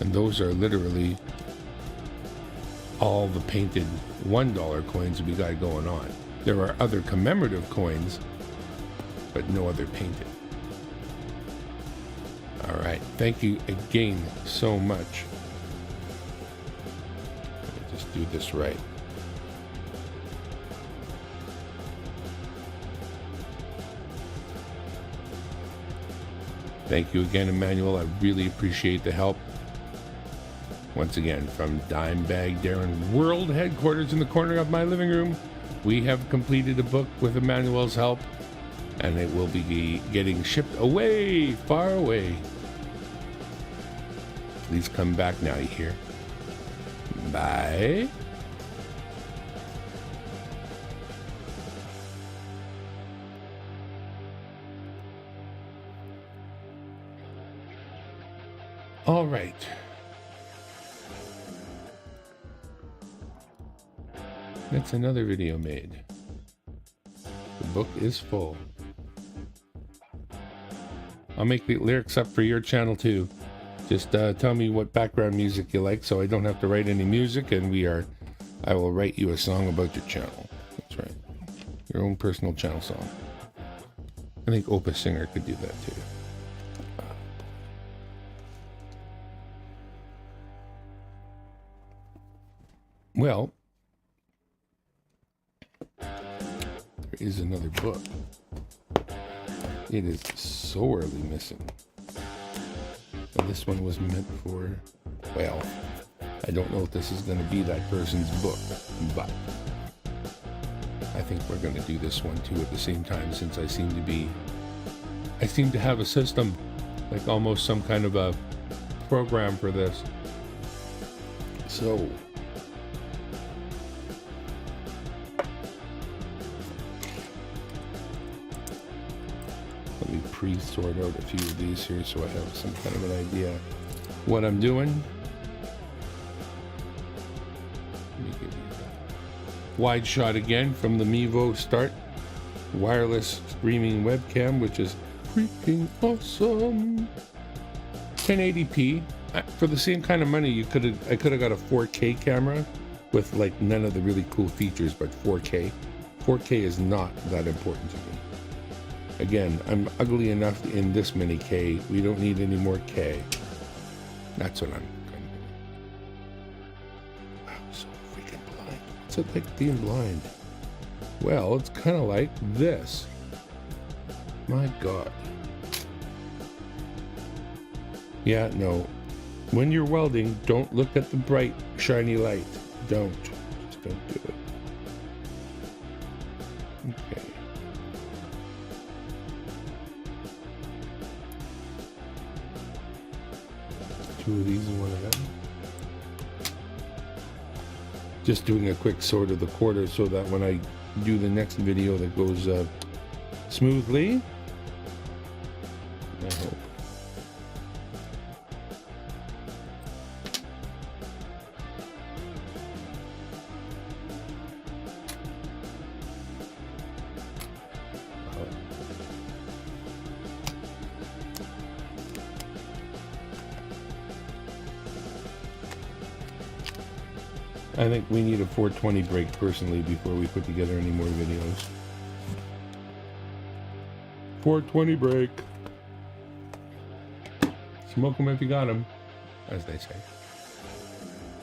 And those are literally all the painted $1 coins we got going on. There are other commemorative coins, but no other painted. All right, thank you again so much. Let me just do this right. Thank you again, Emmanuel. I really appreciate the help. Once again, from Dimebag Darren World Headquarters in the corner of my living room, we have completed a book with Emmanuel's help, and it will be getting shipped away, far away. Please come back now, you hear? Bye. All right. That's another video made. The book is full. I'll make the lyrics up for your channel too. Just tell me what background music you like so I don't have to write any music, and I will write you a song about your channel. That's right. Your own personal channel song. I think Opus Singer could do that too. Well, there is another book. It is sorely missing. And this one was meant for, well, I don't know if this is going to be that person's book, but I think we're going to do this one too at the same time, since I seem to have a system, like almost some kind of a program for this. So let me pre-sort out a few of these here so I have some kind of an idea what I'm doing. Let me give you that wide shot again from the Mevo Start wireless streaming webcam, which is freaking awesome. 1080p. For the same kind of money, I could have got a 4K camera with like none of the really cool features, but 4K. 4K is not that important to me. Again, I'm ugly enough in this many K. We don't need any more K. That's what I'm going to do. Wow, so freaking blind. What's it like being blind? Well, it's kind of like this. My God. Yeah, no. When you're welding, don't look at the bright, shiny light. Don't. Just don't do it. Okay. Two of these and one of them. Just doing a quick sort of the quarter so that when I do the next video that goes smoothly. I hope. I think we need a 420 break personally before we put together any more videos. 420 break. Smoke them if you got them, as they say.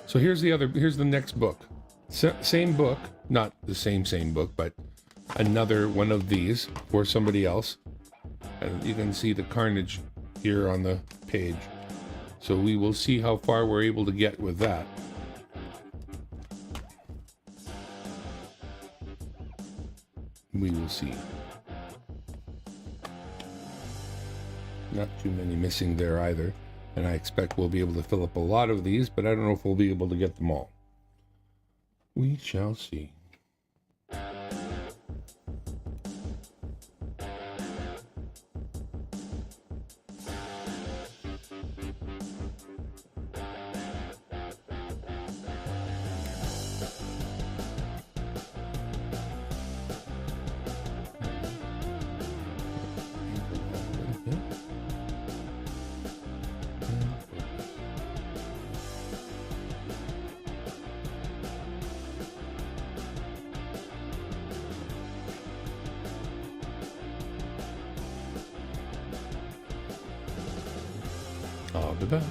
So here's the next book. Same book, not the same book, but another one of these for somebody else. And you can see the carnage here on the page. So we will see how far we're able to get with that. We will see. Not too many missing there either. And I expect we'll be able to fill up a lot of these, but I don't know if we'll be able to get them all. We shall see. I'll be back.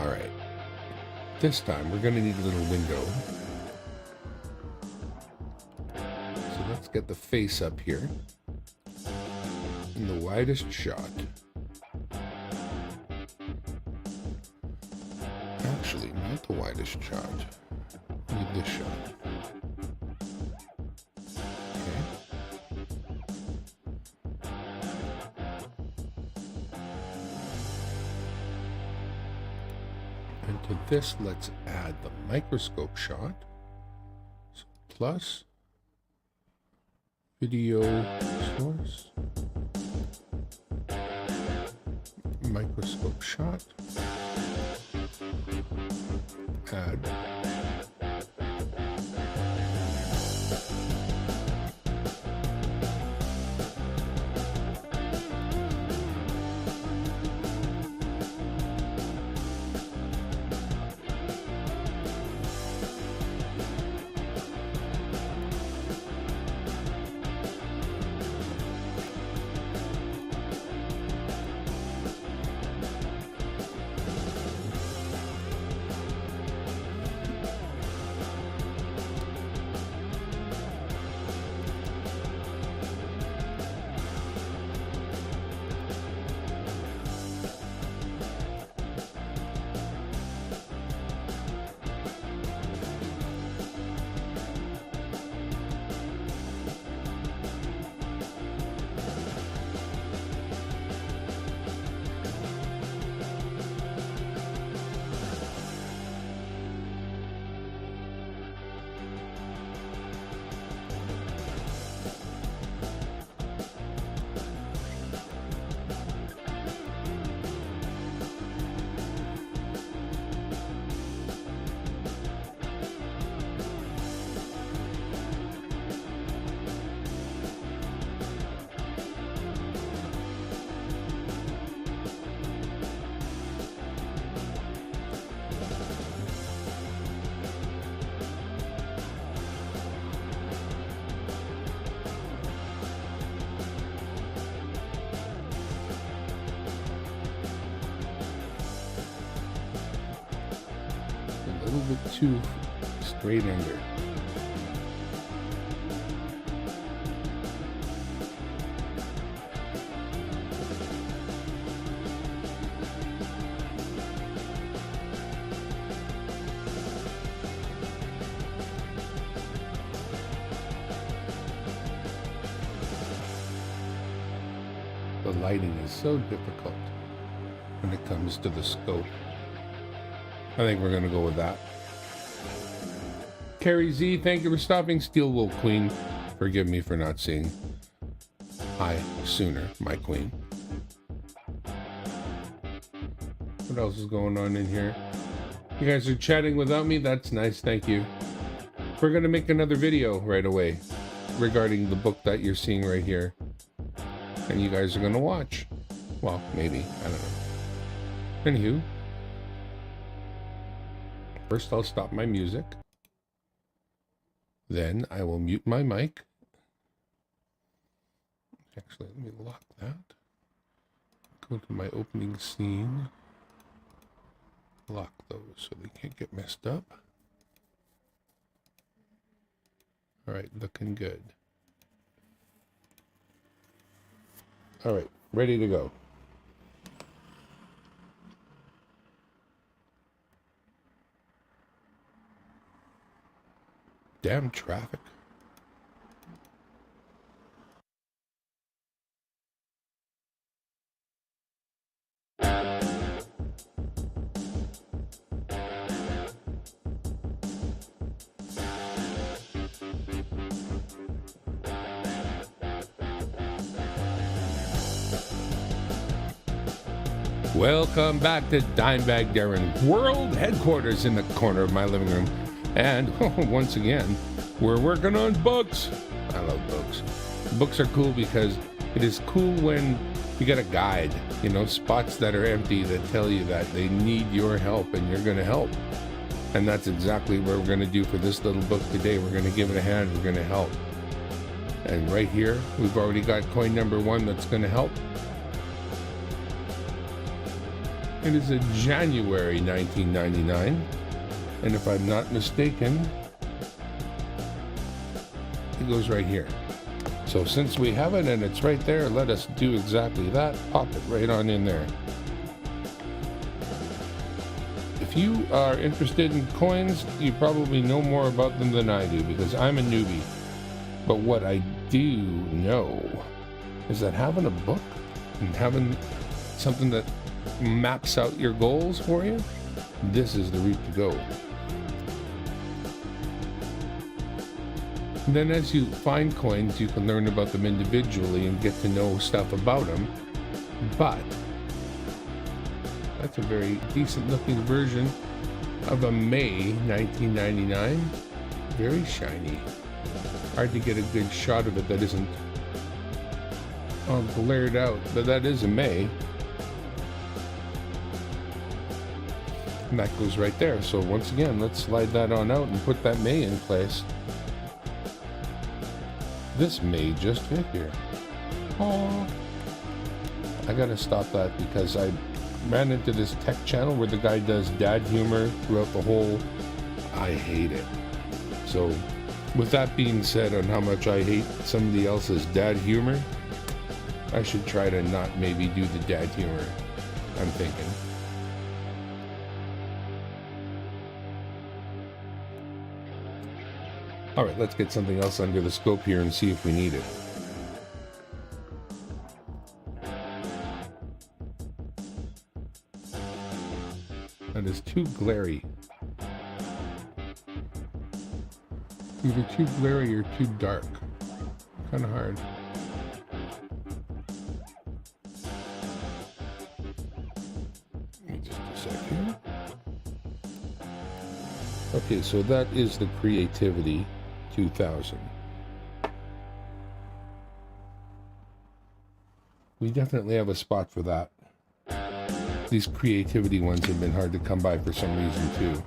All right. This time we're going to need a little window. So let's get the face up here in the widest shot. Actually, not the widest shot. Need this shot. Okay. And to this, let's add the microscope shot. So plus video source, microscope shot, add. A little bit too straight under. The lighting is so difficult when it comes to the scope. I think we're going to go with that. Carrie Z, thank you for stopping. Steel Wool Queen, forgive me for not saying hi sooner, my queen. What else is going on in here? You guys are chatting without me? That's nice, thank you. We're going to make another video right away regarding the book that you're seeing right here. And you guys are going to watch. Well, maybe, I don't know. Anywho. First, I'll stop my music. Then I will mute my mic. Actually, let me lock that. Go to my opening scene. Lock those so they can't get messed up. All right, looking good. All right, ready to go. Damn traffic. Welcome back to Dimebag Darren World Headquarters in the corner of my living room. And once again, we're working on books. I love books. Books are cool because it is cool when you get a guide, you know, spots that are empty that tell you that they need your help and you're going to help. And that's exactly what we're going to do for this little book today. We're going to give it a hand. We're going to help. And right here, we've already got coin number 1 that's going to help. It is a January 1999, and if I'm not mistaken, it goes right here. So since we have it and it's right there, let us do exactly that. Pop it right on in there. If you are interested in coins, you probably know more about them than I do, because I'm a newbie. But what I do know is that having a book and having something that maps out your goals for you, this is the route to go. And then as you find coins, you can learn about them individually and get to know stuff about them. But that's a very decent looking version of a May 1999. Very shiny. Hard to get a good shot of it that isn't all glared out, but that is a May. And that goes right there. So once again, let's slide that on out and put that May in place. This may just fit here. Oh, I gotta stop that because I ran into this tech channel where the guy does dad humor throughout the whole. I hate it. So with that being said, on how much I hate somebody else's dad humor, I should try to not maybe do the dad humor, I'm thinking. All right, let's get something else under the scope here and see if we need it. That is too glary. Either too glary or too dark. Kind of hard. Give me just a second. Okay, so that is the Creativity 2000. We definitely have a spot for that. These Creativity ones have been hard to come by for some reason too.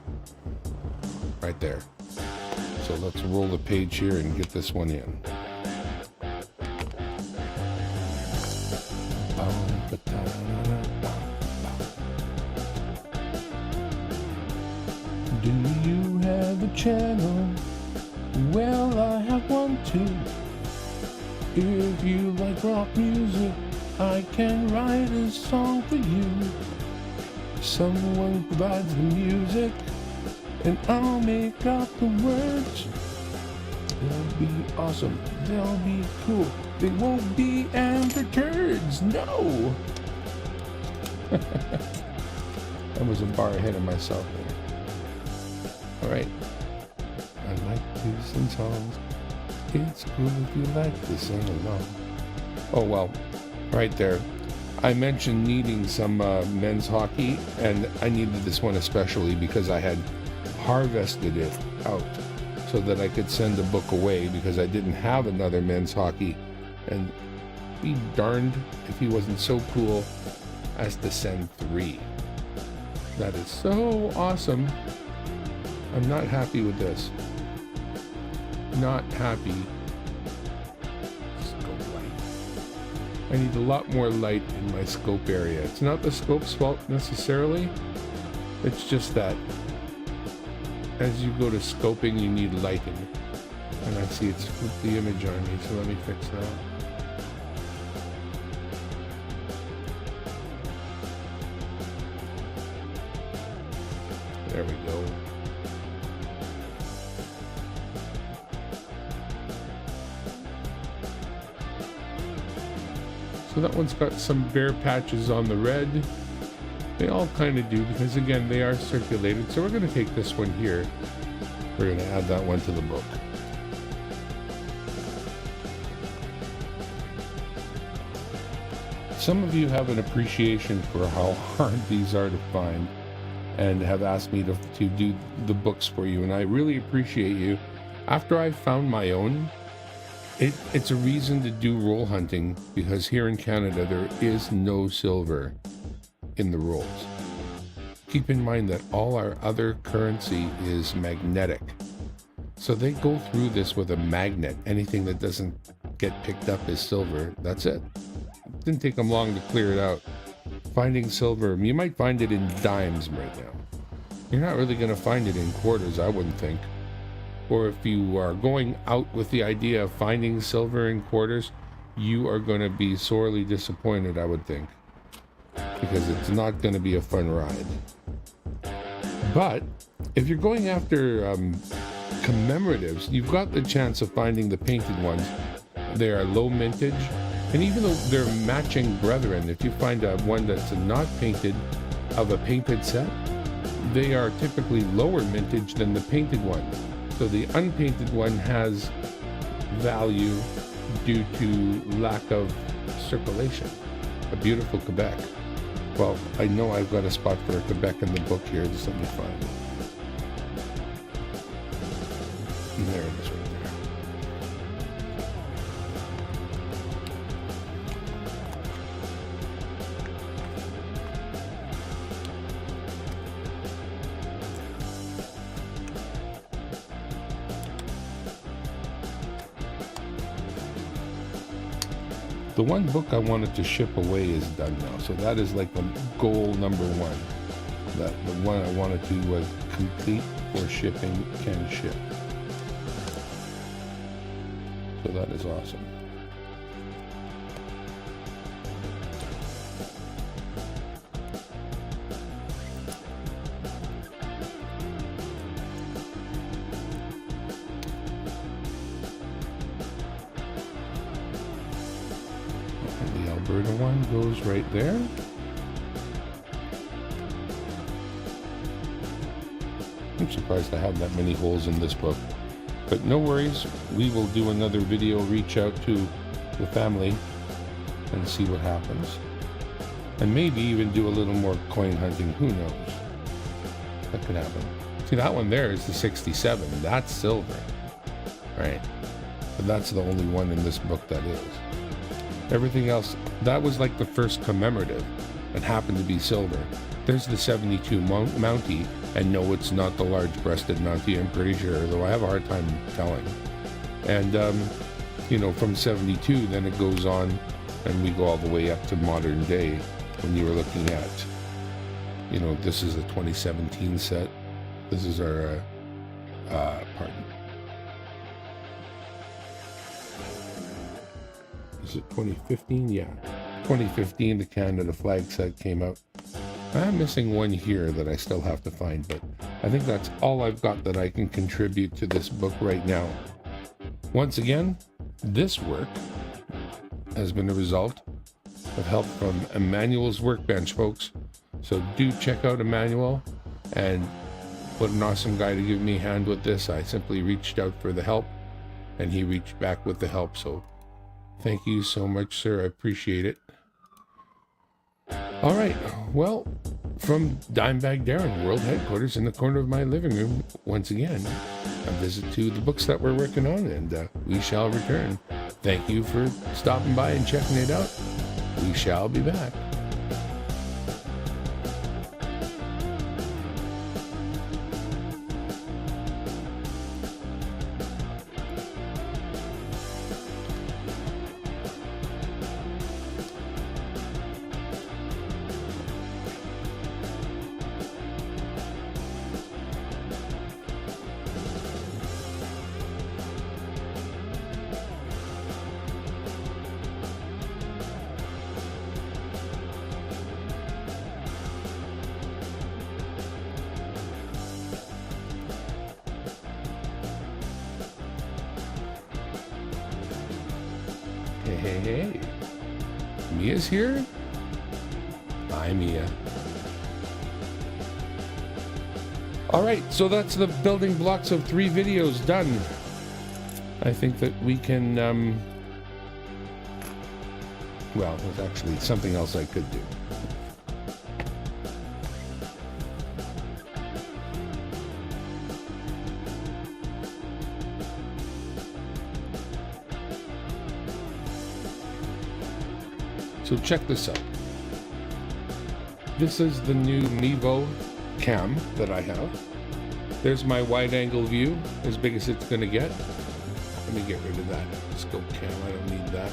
Right there. So let's roll the page here and get this one in. Do you have a channel? Well, I have one too. If you like rock music, I can write a song for you. Someone provides the music, and I'll make up the words. They'll be awesome. They'll be cool. They won't be amber turds. No! I was a bar ahead of myself there. Alright. I like to sing songs. It's cool if you like to sing along. Oh well, right there. I mentioned needing some men's hockey, and I needed this one especially because I had harvested it out so that I could send the book away because I didn't have another men's hockey, and be darned if he wasn't so cool as to send 3. That is so awesome. I'm not happy with this. Not happy. Scope light. I need a lot more light in my scope area. It's not the scope's fault necessarily. It's just that as you go to scoping, you need lighting. And I see it's flipped the image on me, so let me fix that. There we go. So that one's got some bare patches on the red. They all kind of do because, again, they are circulated. So we're going to take this one here. We're going to add that one to the book. Some of you have an appreciation for how hard these are to find and have asked me to do the books for you, and I really appreciate you. After I found my own, it's a reason to do roll hunting, because here in Canada there is no silver in the rolls. Keep in mind that all our other currency is magnetic. So they go through this with a magnet. Anything that doesn't get picked up as silver, that's it. Didn't take them long to clear it out. finding silver, you might find it in dimes right now. You're not really going to find it in quarters, I wouldn't think. Or if you are going out with the idea of finding silver in quarters, you are going to be sorely disappointed, I would think. Because it's not going to be a fun ride. But if you're going after commemoratives, you've got the chance of finding the painted ones. They are low mintage, and even though they're matching brethren, if you find one that's not painted of a painted set, they are typically lower mintage than the painted one. So the unpainted one has value due to lack of circulation. A beautiful Quebec. Well, I know I've got a spot for a Quebec in the book here. Just let me find it. And there it is right there. The one book I wanted to ship away is done now, so that is like the goal number one. That the one I wanted to was complete for shipping, can ship. So that is awesome. The Alberta one goes right there. I'm surprised I have that many holes in this book. But no worries, we will do another video, reach out to the family and see what happens. And maybe even do a little more coin hunting, who knows? That could happen. See, that one there is the 67, that's silver, right? But that's the only one in this book that is. Everything else, that was like the first commemorative and happened to be silver. There's the 72 Mountie, and no, it's not the large-breasted Mountie, I'm pretty sure, though I have a hard time telling. And, you know, from 72, then it goes on, and we go all the way up to modern day, when you were looking at, you know, this is the 2017 set. This is our, pardon. Is it 2015? Yeah. 2015, the Canada flag set came out. I'm missing one here that I still have to find, but I think that's all I've got that I can contribute to this book right now. Once again, this work has been a result of help from Emmanuel's Workbench, folks. So do check out Emmanuel, and what an awesome guy to give me a hand with this. I simply reached out for the help, and he reached back with the help. So thank you so much, sir. I appreciate it. All right, well, from Dimebag Darren, world headquarters in the corner of my living room, once again, a visit to the books that we're working on, and we shall return. Thank you for stopping by and checking it out. We shall be back. Hey. Mia's here? Hi, Mia. All right, so that's the building blocks of 3 videos done. I think that we can, well, there's actually something else I could do. So check this out. This is the new Mevo cam that I have. There's my wide angle view, as big as it's gonna get. Let me get rid of that scope cam, I don't need that.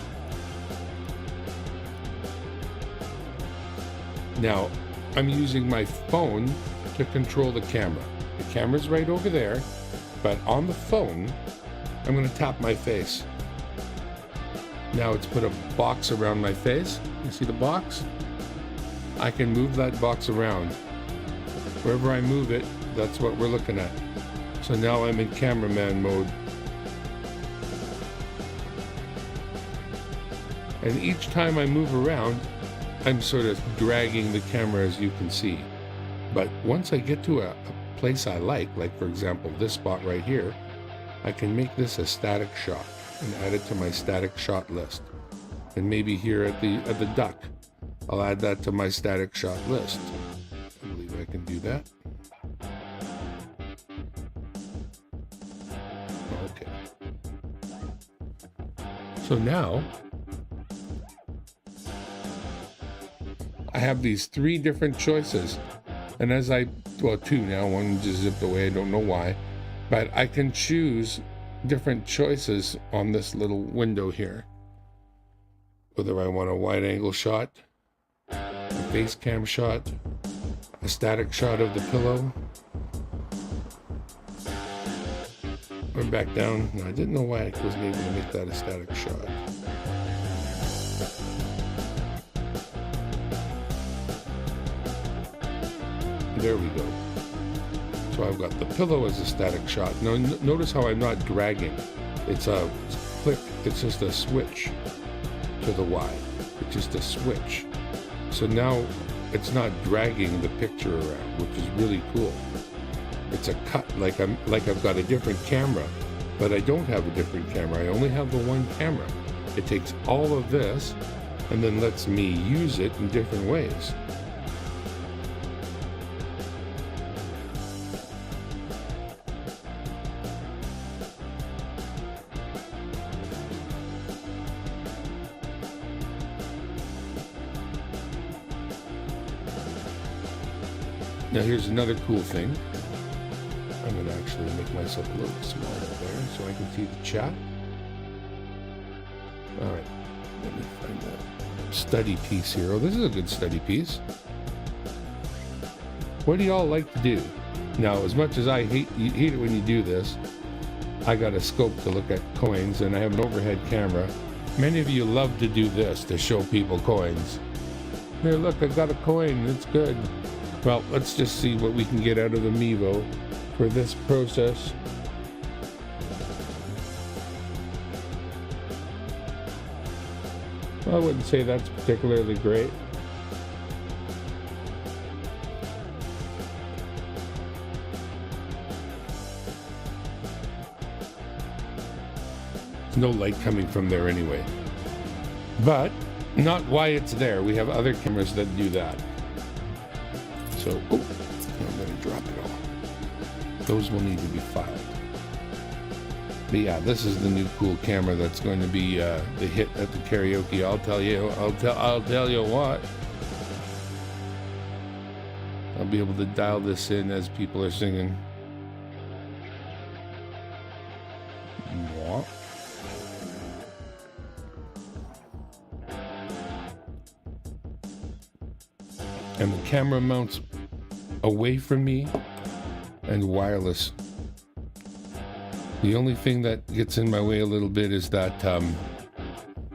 Now, I'm using my phone to control the camera. The camera's right over there, but on the phone, I'm going to tap my face. Now it's put a box around my face. You see the box? I can move that box around. Wherever I move it, that's what we're looking at. So now I'm in cameraman mode. And each time I move around, I'm sort of dragging the camera, as you can see. But once I get to a place I like for example, this spot right here, I can make this a static shot and add it to my static shot list. And maybe here at the duck, I'll add that to my static shot list. I believe I can do that. Okay. So now, I have these 3 different choices. And as two now, one just zipped away, I don't know why. But I can choose different choices on this little window here. Whether I want a wide angle shot, a face cam shot, a static shot of the pillow. Or back down. No, I didn't know why I wasn't able to make that a static shot. There we go. So I've got the pillow as a static shot. Now notice how I'm not dragging. It's a click, it's just a switch to the wide. It's just a switch. So now it's not dragging the picture around, which is really cool. It's a cut, like I've got a different camera, but I don't have a different camera. I only have the one camera. It takes all of this and then lets me use it in different ways. Now here's another cool thing. I'm going to actually make myself a little smaller there so I can see the chat. Alright, let me find that study piece here. Oh, this is a good study piece. What do y'all like to do? Now, as much as I hate it when you do this, I got a scope to look at coins and I have an overhead camera. Many of you love to do this to show people coins. Here, look, I got a coin. It's good. Well, let's just see what we can get out of the Mevo for this process. I wouldn't say that's particularly great. There's no light coming from there anyway. But not why it's there. We have other cameras that do that. So, I'm going to drop it all. Those will need to be filed. But yeah, this is the new cool camera that's going to be the hit at the karaoke. I'll tell you what. I'll be able to dial this in as people are singing. Mwah. And the camera mounts away from me and wireless. The only thing that gets in my way a little bit is that I'm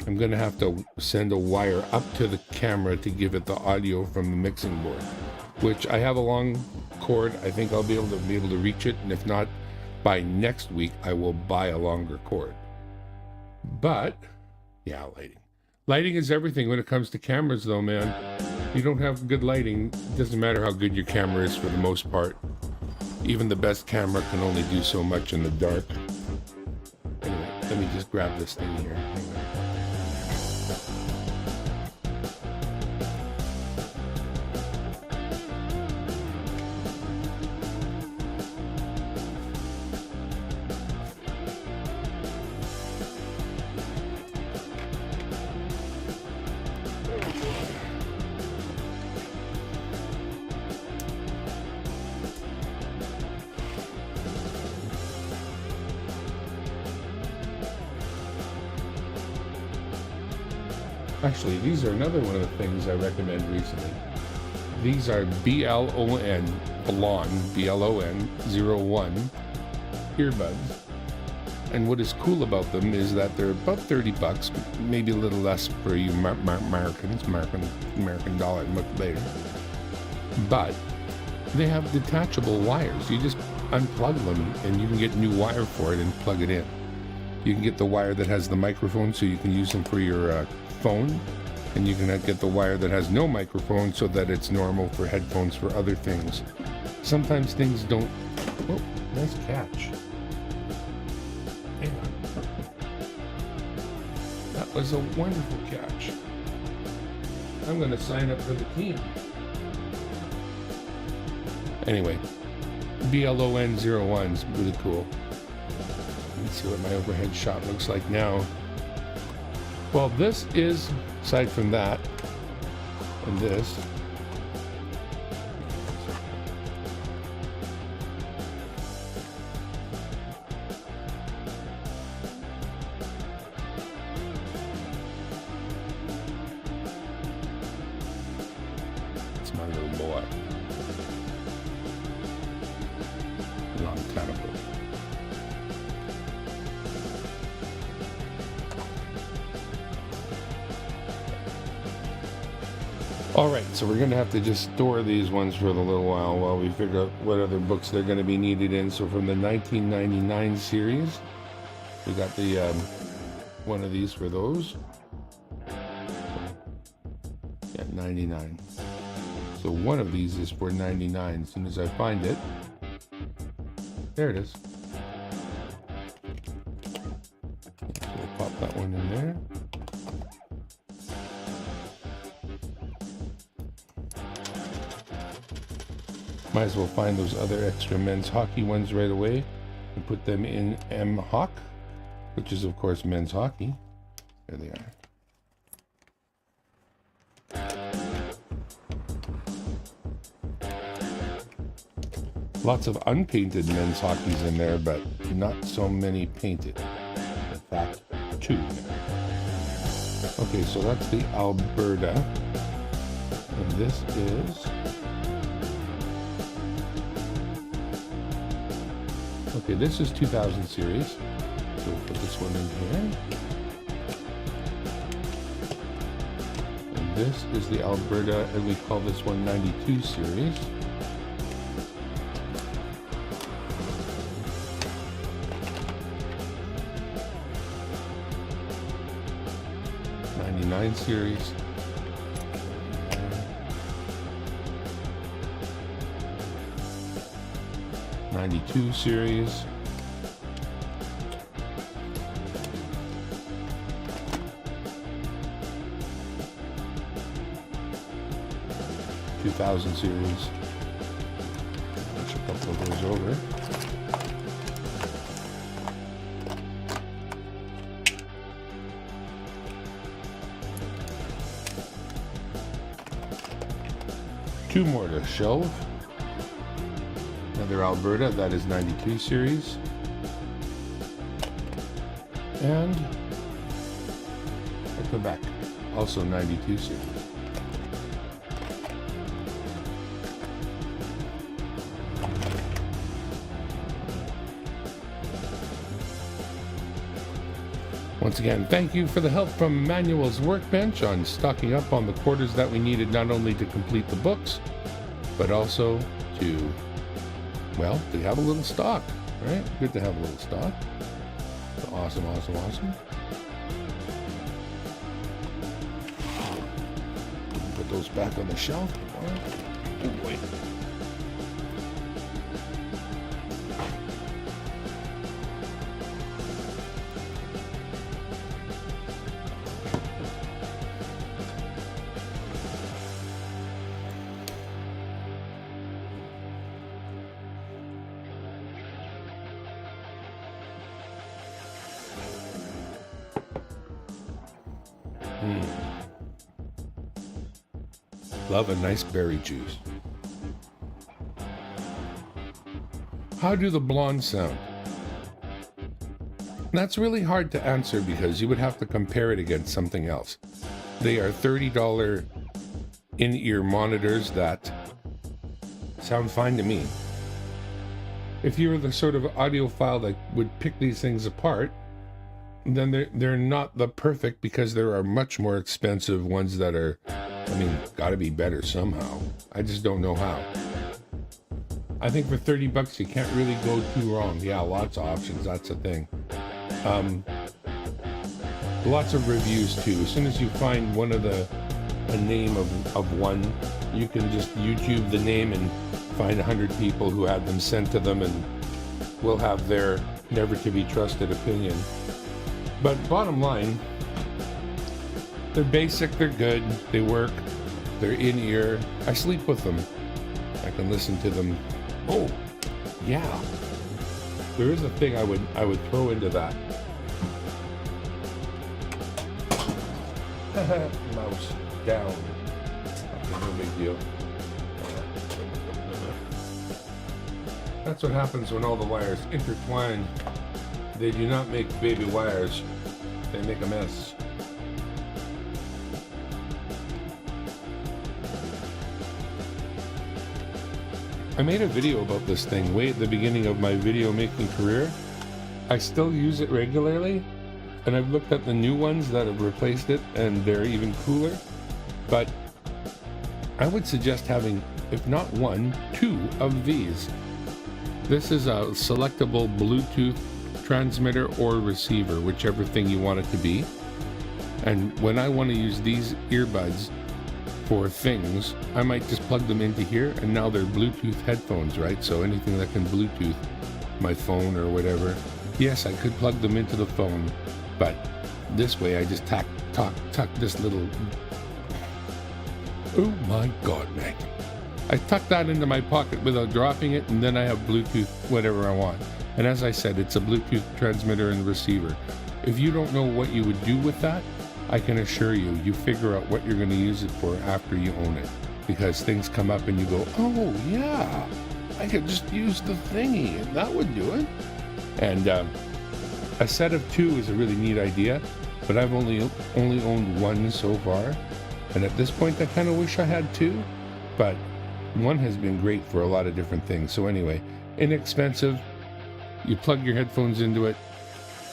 going to have to send a wire up to the camera to give it the audio from the mixing board, which I have a long cord. I think I'll be able to reach it, and if not, by next week I will buy a longer cord. But yeah, lighting is everything when it comes to cameras, though, man. You don't have good lighting, it doesn't matter how good your camera is for the most part. Even the best camera can only do so much in the dark. Anyway, let me just grab this thing here. Actually, these are another one of the things I recommend recently. These are BLON, BLON 01 earbuds. And what is cool about them is that they're about 30 bucks, maybe a little less for you Americans, American dollar much later. But they have detachable wires. You just unplug them and you can get new wire for it and plug it in. You can get the wire that has the microphone so you can use them for your phone. And you can get the wire that has no microphone so that it's normal for headphones for other things. Sometimes things don't... Oh, nice catch. Hang on. That was a wonderful catch. I'm going to sign up for the team. Anyway, BLON 01 is really cool. Let's see what my overhead shot looks like now. Well, this is, aside from that, and this, it's my little boy. Long time ago. Alright, so we're going to have to just store these ones for a little while we figure out what other books they're going to be needed in. So from the 1999 series, we got the one of these for those. Yeah, 99. So one of these is for 99. As soon as I find it, there it is. So we'll pop that one in there. Might as well find those other extra men's hockey ones right away and put them in M Hock, which is of course men's hockey. There they are. Lots of unpainted men's hockeys in there, but not so many painted. In fact, 2. Okay, so that's the Alberta. And this is... Okay, this is 2000 series. So we'll put this one in here. And this is the Alberta, and we call this one 92 series. '99 series. 92 series. '2000 series. Push a couple of those over. Two more to shelve. Another Alberta, that is 92 series. And a Quebec, also 92 series. Once again, thank you for the help from Emmanuels Workbench on stocking up on the quarters that we needed, not only to complete the books, but also to, well, to have a little stock, right? Good to have a little stock. So awesome, awesome, awesome. Put those back on the shelf. Oh boy. Love a nice berry juice. How do the blondes sound? That's really hard to answer because you would have to compare it against something else. They are $30 in-ear monitors that sound fine to me. If you're the sort of audiophile that would pick these things apart, then they're not the perfect, because there are much more expensive ones that are, I mean, gotta be better somehow. I just don't know how. I think for $30 you can't really go too wrong. Yeah, lots of options, that's the thing. Lots of reviews too. As soon as you find a name of one, you can just YouTube the name and find 100 people who had them sent to them and will have their never to be trusted opinion. But bottom line, they're basic, they're good, they work, they're in ear. I sleep with them. I can listen to them. Oh, yeah. There is a thing I would throw into that. Mouse down. Okay, no big deal. That's what happens when all the wires intertwine. They do not make baby wires. They make a mess. I made a video about this thing way at the beginning of my video making career. I still use it regularly, and I've looked at the new ones that have replaced it, and they're even cooler. But I would suggest having, if not one, two of these. This is a selectable Bluetooth transmitter or receiver, whichever thing you want it to be. And when I want to use these earbuds for things, I might just plug them into here, and now they're Bluetooth headphones, right? So anything that can Bluetooth my phone or whatever. Yes, I could plug them into the phone, but this way I just tuck this little... Oh my God, Meg. I tuck that into my pocket without dropping it, and then I have Bluetooth whatever I want. And as I said, it's a Bluetooth transmitter and receiver. If you don't know what you would do with that, I can assure you, you figure out what you're going to use it for after you own it. Because things come up and you go, oh yeah, I could just use the thingy and that would do it. And a set of two is a really neat idea, but I've only owned one so far. And at this point, I kind of wish I had two, but one has been great for a lot of different things. So anyway, inexpensive. You plug your headphones into it,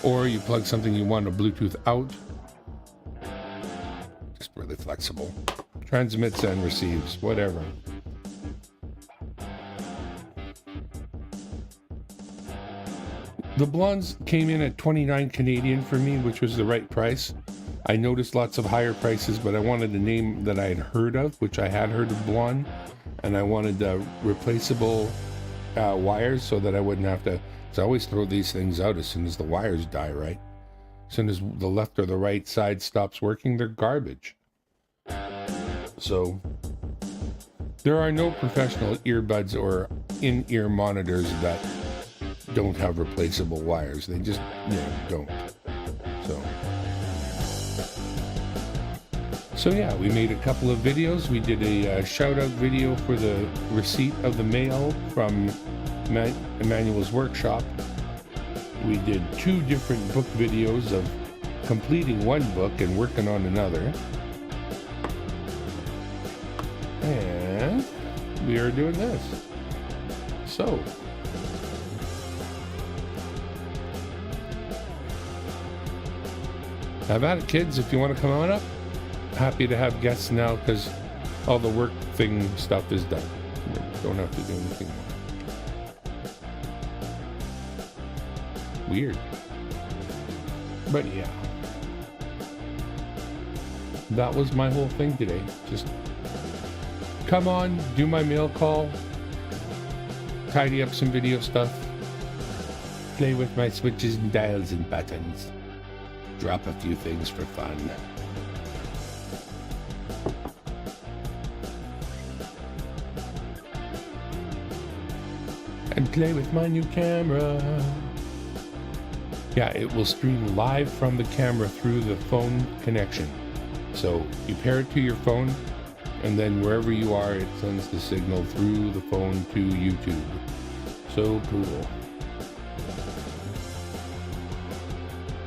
or you plug something you want to Bluetooth out. Just really flexible. Transmits and receives, whatever. The blondes came in at 29 Canadian for me, which was the right price. I noticed lots of higher prices, but I wanted a name that I had heard of, which I had heard of blonde, and I wanted replaceable wires so that I wouldn't have to. So I always throw these things out as soon as the wires die, right? As soon as the left or the right side stops working, they're garbage. So there are no professional earbuds or in-ear monitors that don't have replaceable wires. They just, don't. So yeah, we made a couple of videos. We did a shout-out video for the receipt of the mail from Emmanuels' workshop. We did 2 different book videos of completing one book and working on another. And we are doing this. So, have at it, kids, if you want to come on up. Happy to have guests now because all the work thing stuff is done. Don't have to do anything more. Weird. But yeah. That was my whole thing today. Just come on, do my mail call, tidy up some video stuff, play with my switches and dials and buttons, drop a few things for fun. And play with my new camera. Yeah, it will stream live from the camera through the phone connection. So you pair it to your phone, and then wherever you are, it sends the signal through the phone to YouTube. So cool.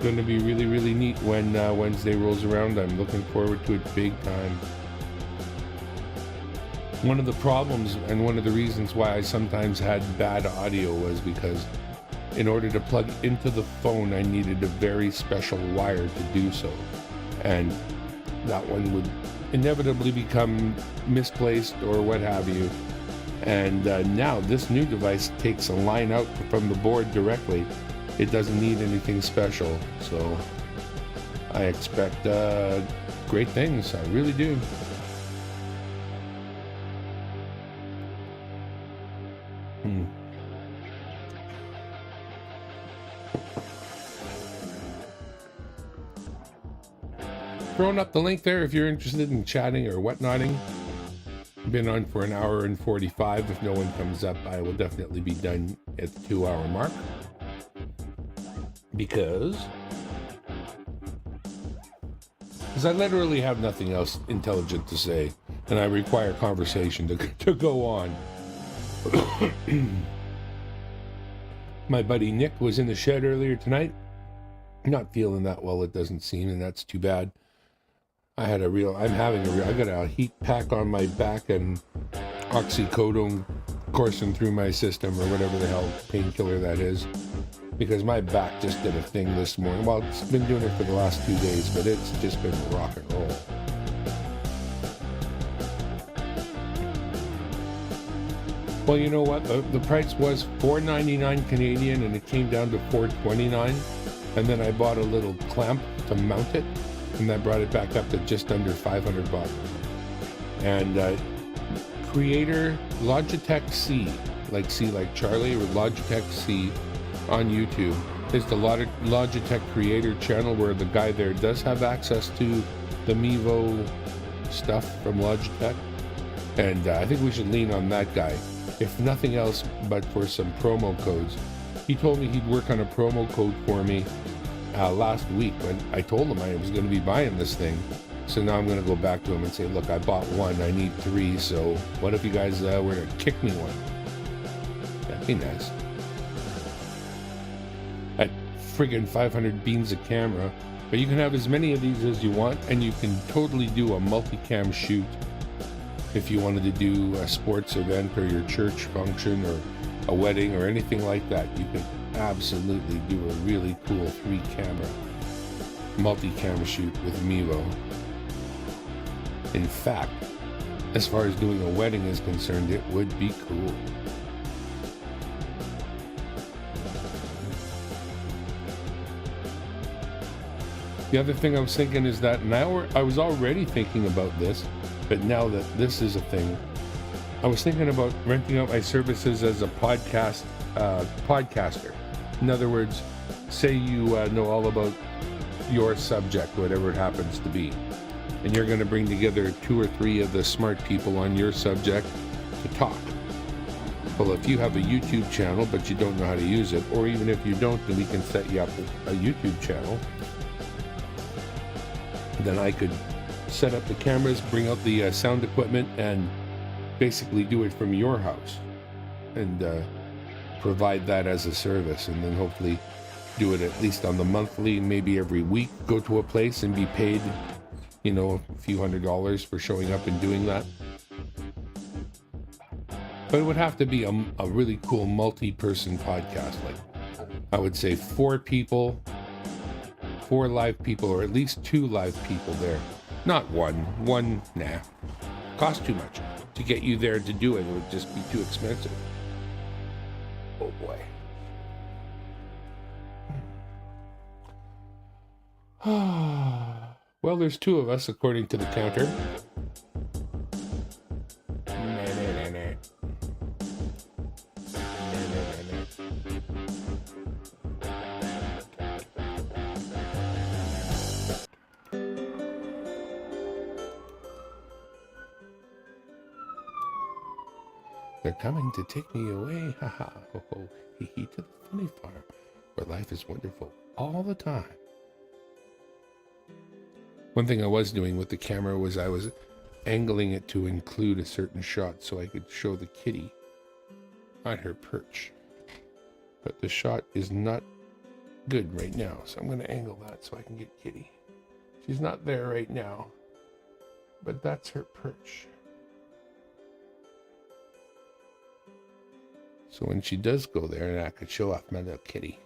Going to be really, really neat when Wednesday rolls around. I'm looking forward to it big time. One of the problems and one of the reasons why I sometimes had bad audio was because in order to plug into the phone, I needed a very special wire to do so. And that one would inevitably become misplaced or what have you. And now this new device takes a line out from the board directly. It doesn't need anything special. So I expect great things. I really do. Throwing up the link there if you're interested in chatting or whatnotting. Been on for an hour and 45. If no one comes up, I will definitely be done at the 2-hour mark. Because I literally have nothing else intelligent to say, and I require conversation to go on. My buddy Nick was in the shed earlier tonight. Not feeling that well, it doesn't seem, and that's too bad. I got a heat pack on my back and oxycodone coursing through my system, or whatever the hell painkiller that is, because my back just did a thing this morning. Well, it's been doing it for the last 2 days, but it's just been rock and roll. Well, you know what? The price was $4.99 Canadian, and it came down to $4.29. And then I bought a little clamp to mount it, and that brought it back up to just under $500. And creator Logitech C, like C like Charlie, or Logitech C on YouTube, is the Logitech creator channel, where the guy there does have access to the Mevo stuff from Logitech. And I think we should lean on that guy, if nothing else but for some promo codes. He told me he'd work on a promo code for me last week when I told him I was going to be buying this thing. So now I'm going to go back to him and say, look, I bought one, I need 3, so what if you guys were to kick me one? That'd be nice. At friggin' 500 beans a camera, but you can have as many of these as you want, and you can totally do a multicam shoot. If you wanted to do a sports event or your church function or a wedding or anything like that, you can absolutely do a really cool 3-camera multi-cam shoot with Mevo. In fact, as far as doing a wedding is concerned, it would be cool. The other thing I was thinking is that now I was already thinking about this, but now that this is a thing, I was thinking about renting out my services as a podcaster. In other words, say you know all about your subject, whatever it happens to be, and you're going to bring together 2 or 3 of the smart people on your subject to talk. Well, if you have a YouTube channel but you don't know how to use it, or even if you don't, then we can set you up a YouTube channel. Then I could set up the cameras, bring out the sound equipment, and basically do it from your house, and provide that as a service, and then hopefully do it at least on the monthly, maybe every week, go to a place and be paid, you know, a few $100s for showing up and doing that. But it would have to be a really cool multi-person podcast, like I would say 4 people, 4 live people, or at least 2 live people there. Not one, nah. Cost too much to get you there to do it. It would just be too expensive. Oh boy. Well, there's 2 of us according to the counter. They're coming to take me away, haha, ho ho, hee hee, to the funny farm, where life is wonderful all the time. One thing I was doing with the camera was I was angling it to include a certain shot so I could show the kitty on her perch. But the shot is not good right now, so I'm going to angle that so I can get kitty. She's not there right now, but that's her perch. So when she does go there, and I could show off my little kitty,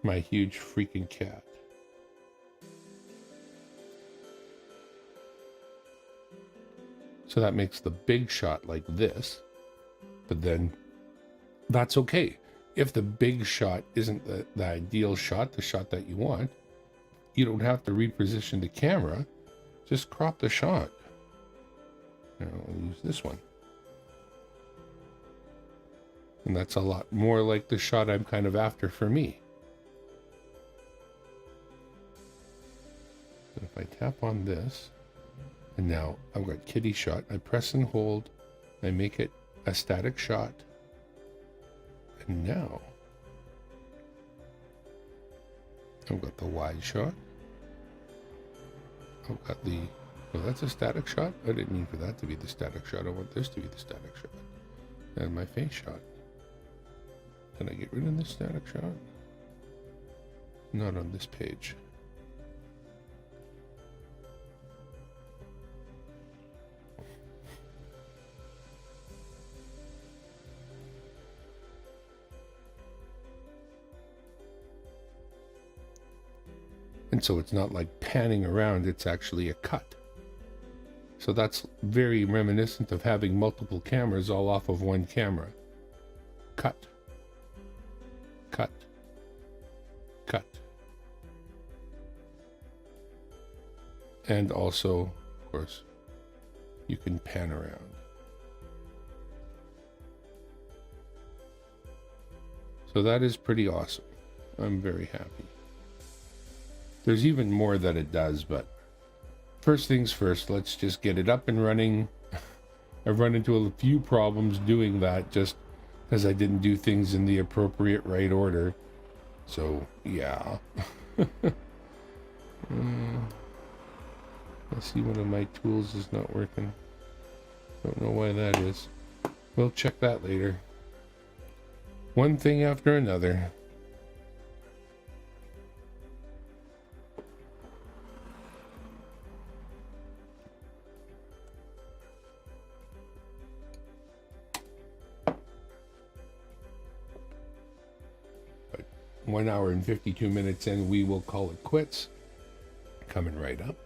my huge freaking cat. So that makes the big shot like this, but then that's okay. If the big shot isn't the ideal shot, the shot that you want, you don't have to reposition the camera. Just crop the shot. Now I'll use this one. And that's a lot more like the shot I'm kind of after for me. So if I tap on this, and now I've got kitty shot, I press and hold, I make it a static shot. And now I've got the wide shot. I've got the, oh, that's a static shot? I didn't mean for that to be the static shot. I want this to be the static shot. And my face shot. Can I get rid of this static shot? Not on this page. And so it's not like panning around, it's actually a cut. So that's very reminiscent of having multiple cameras all off of one camera. Cut. Cut. Cut. And also, of course, you can pan around. So that is pretty awesome. I'm very happy. There's even more that it does, but first things first, let's just get it up and running. I've run into a few problems doing that just because I didn't do things in the appropriate right order. So, yeah. I see one of my tools is not working. Don't know why that is. We'll check that later. One thing after another. But 1 hour and 52 minutes in, we will call it quits. Coming right up.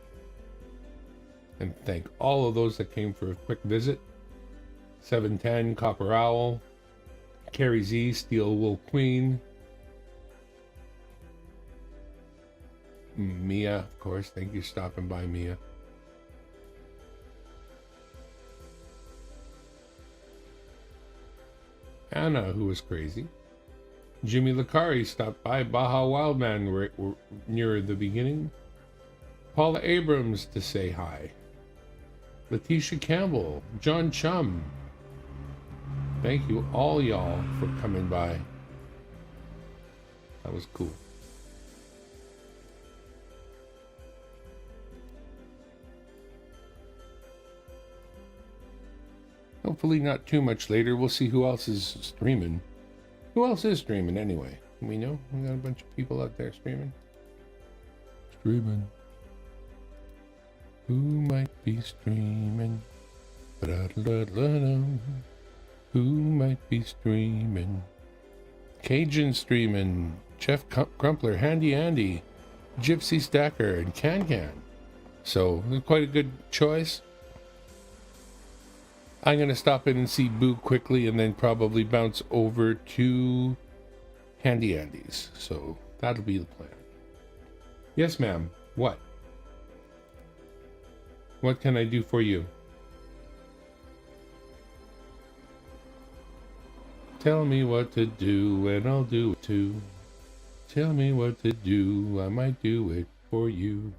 And thank all of those that came for a quick visit. 710, Copper Owl, Carrie Z, Steel Wool Queen, Mia, of course. Thank you for stopping by, Mia. Anna, who was crazy. Jimmy Lacari stopped by. Baja Wildman near the beginning. Paula Abrams to say hi. Letitia Campbell, John Chum. Thank you all y'all for coming by. That was cool. Hopefully not too much later. We'll see who else is streaming. Who else is streaming anyway? We know we got a bunch of people out there streaming. Streaming. Who might be streaming? Who might be streaming? Cajun streaming. Jeff Crumpler, Handy Andy, Gypsy Stacker, and Can Can. So quite a good choice. I'm gonna stop in and see Boo quickly, and then probably bounce over to Handy Andy's. So that'll be the plan. Yes, ma'am. What? What can I do for you? Tell me what to do and I'll do it too. Tell me what to do, I might do it for you.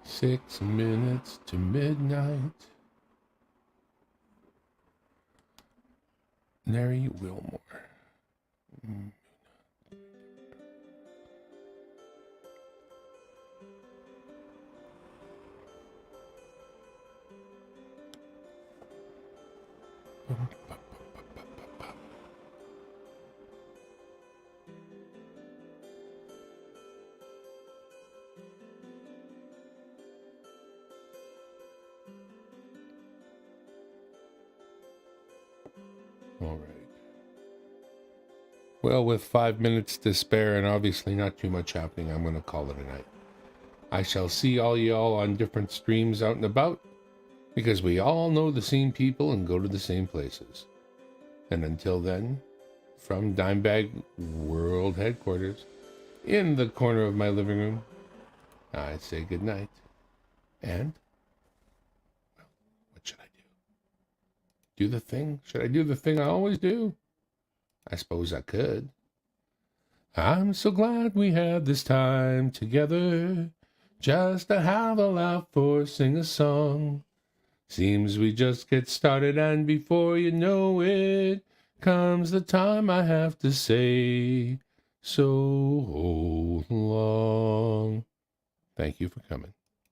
Six minutes to midnight. Larry Wilmore. All right. Well, with 5 minutes to spare and obviously not too much happening, I'm going to call it a night. I shall see all y'all on different streams out and about, because we all know the same people and go to the same places. And until then, from Dimebag World Headquarters, in the corner of my living room, I say good night. And, well, what should I do? Do the thing? Should I do the thing I always do? I suppose I could. I'm so glad we had this time together, just to have a laugh or sing a song. Seems we just get started, and before you know it, comes the time I have to say so long. Thank you for coming.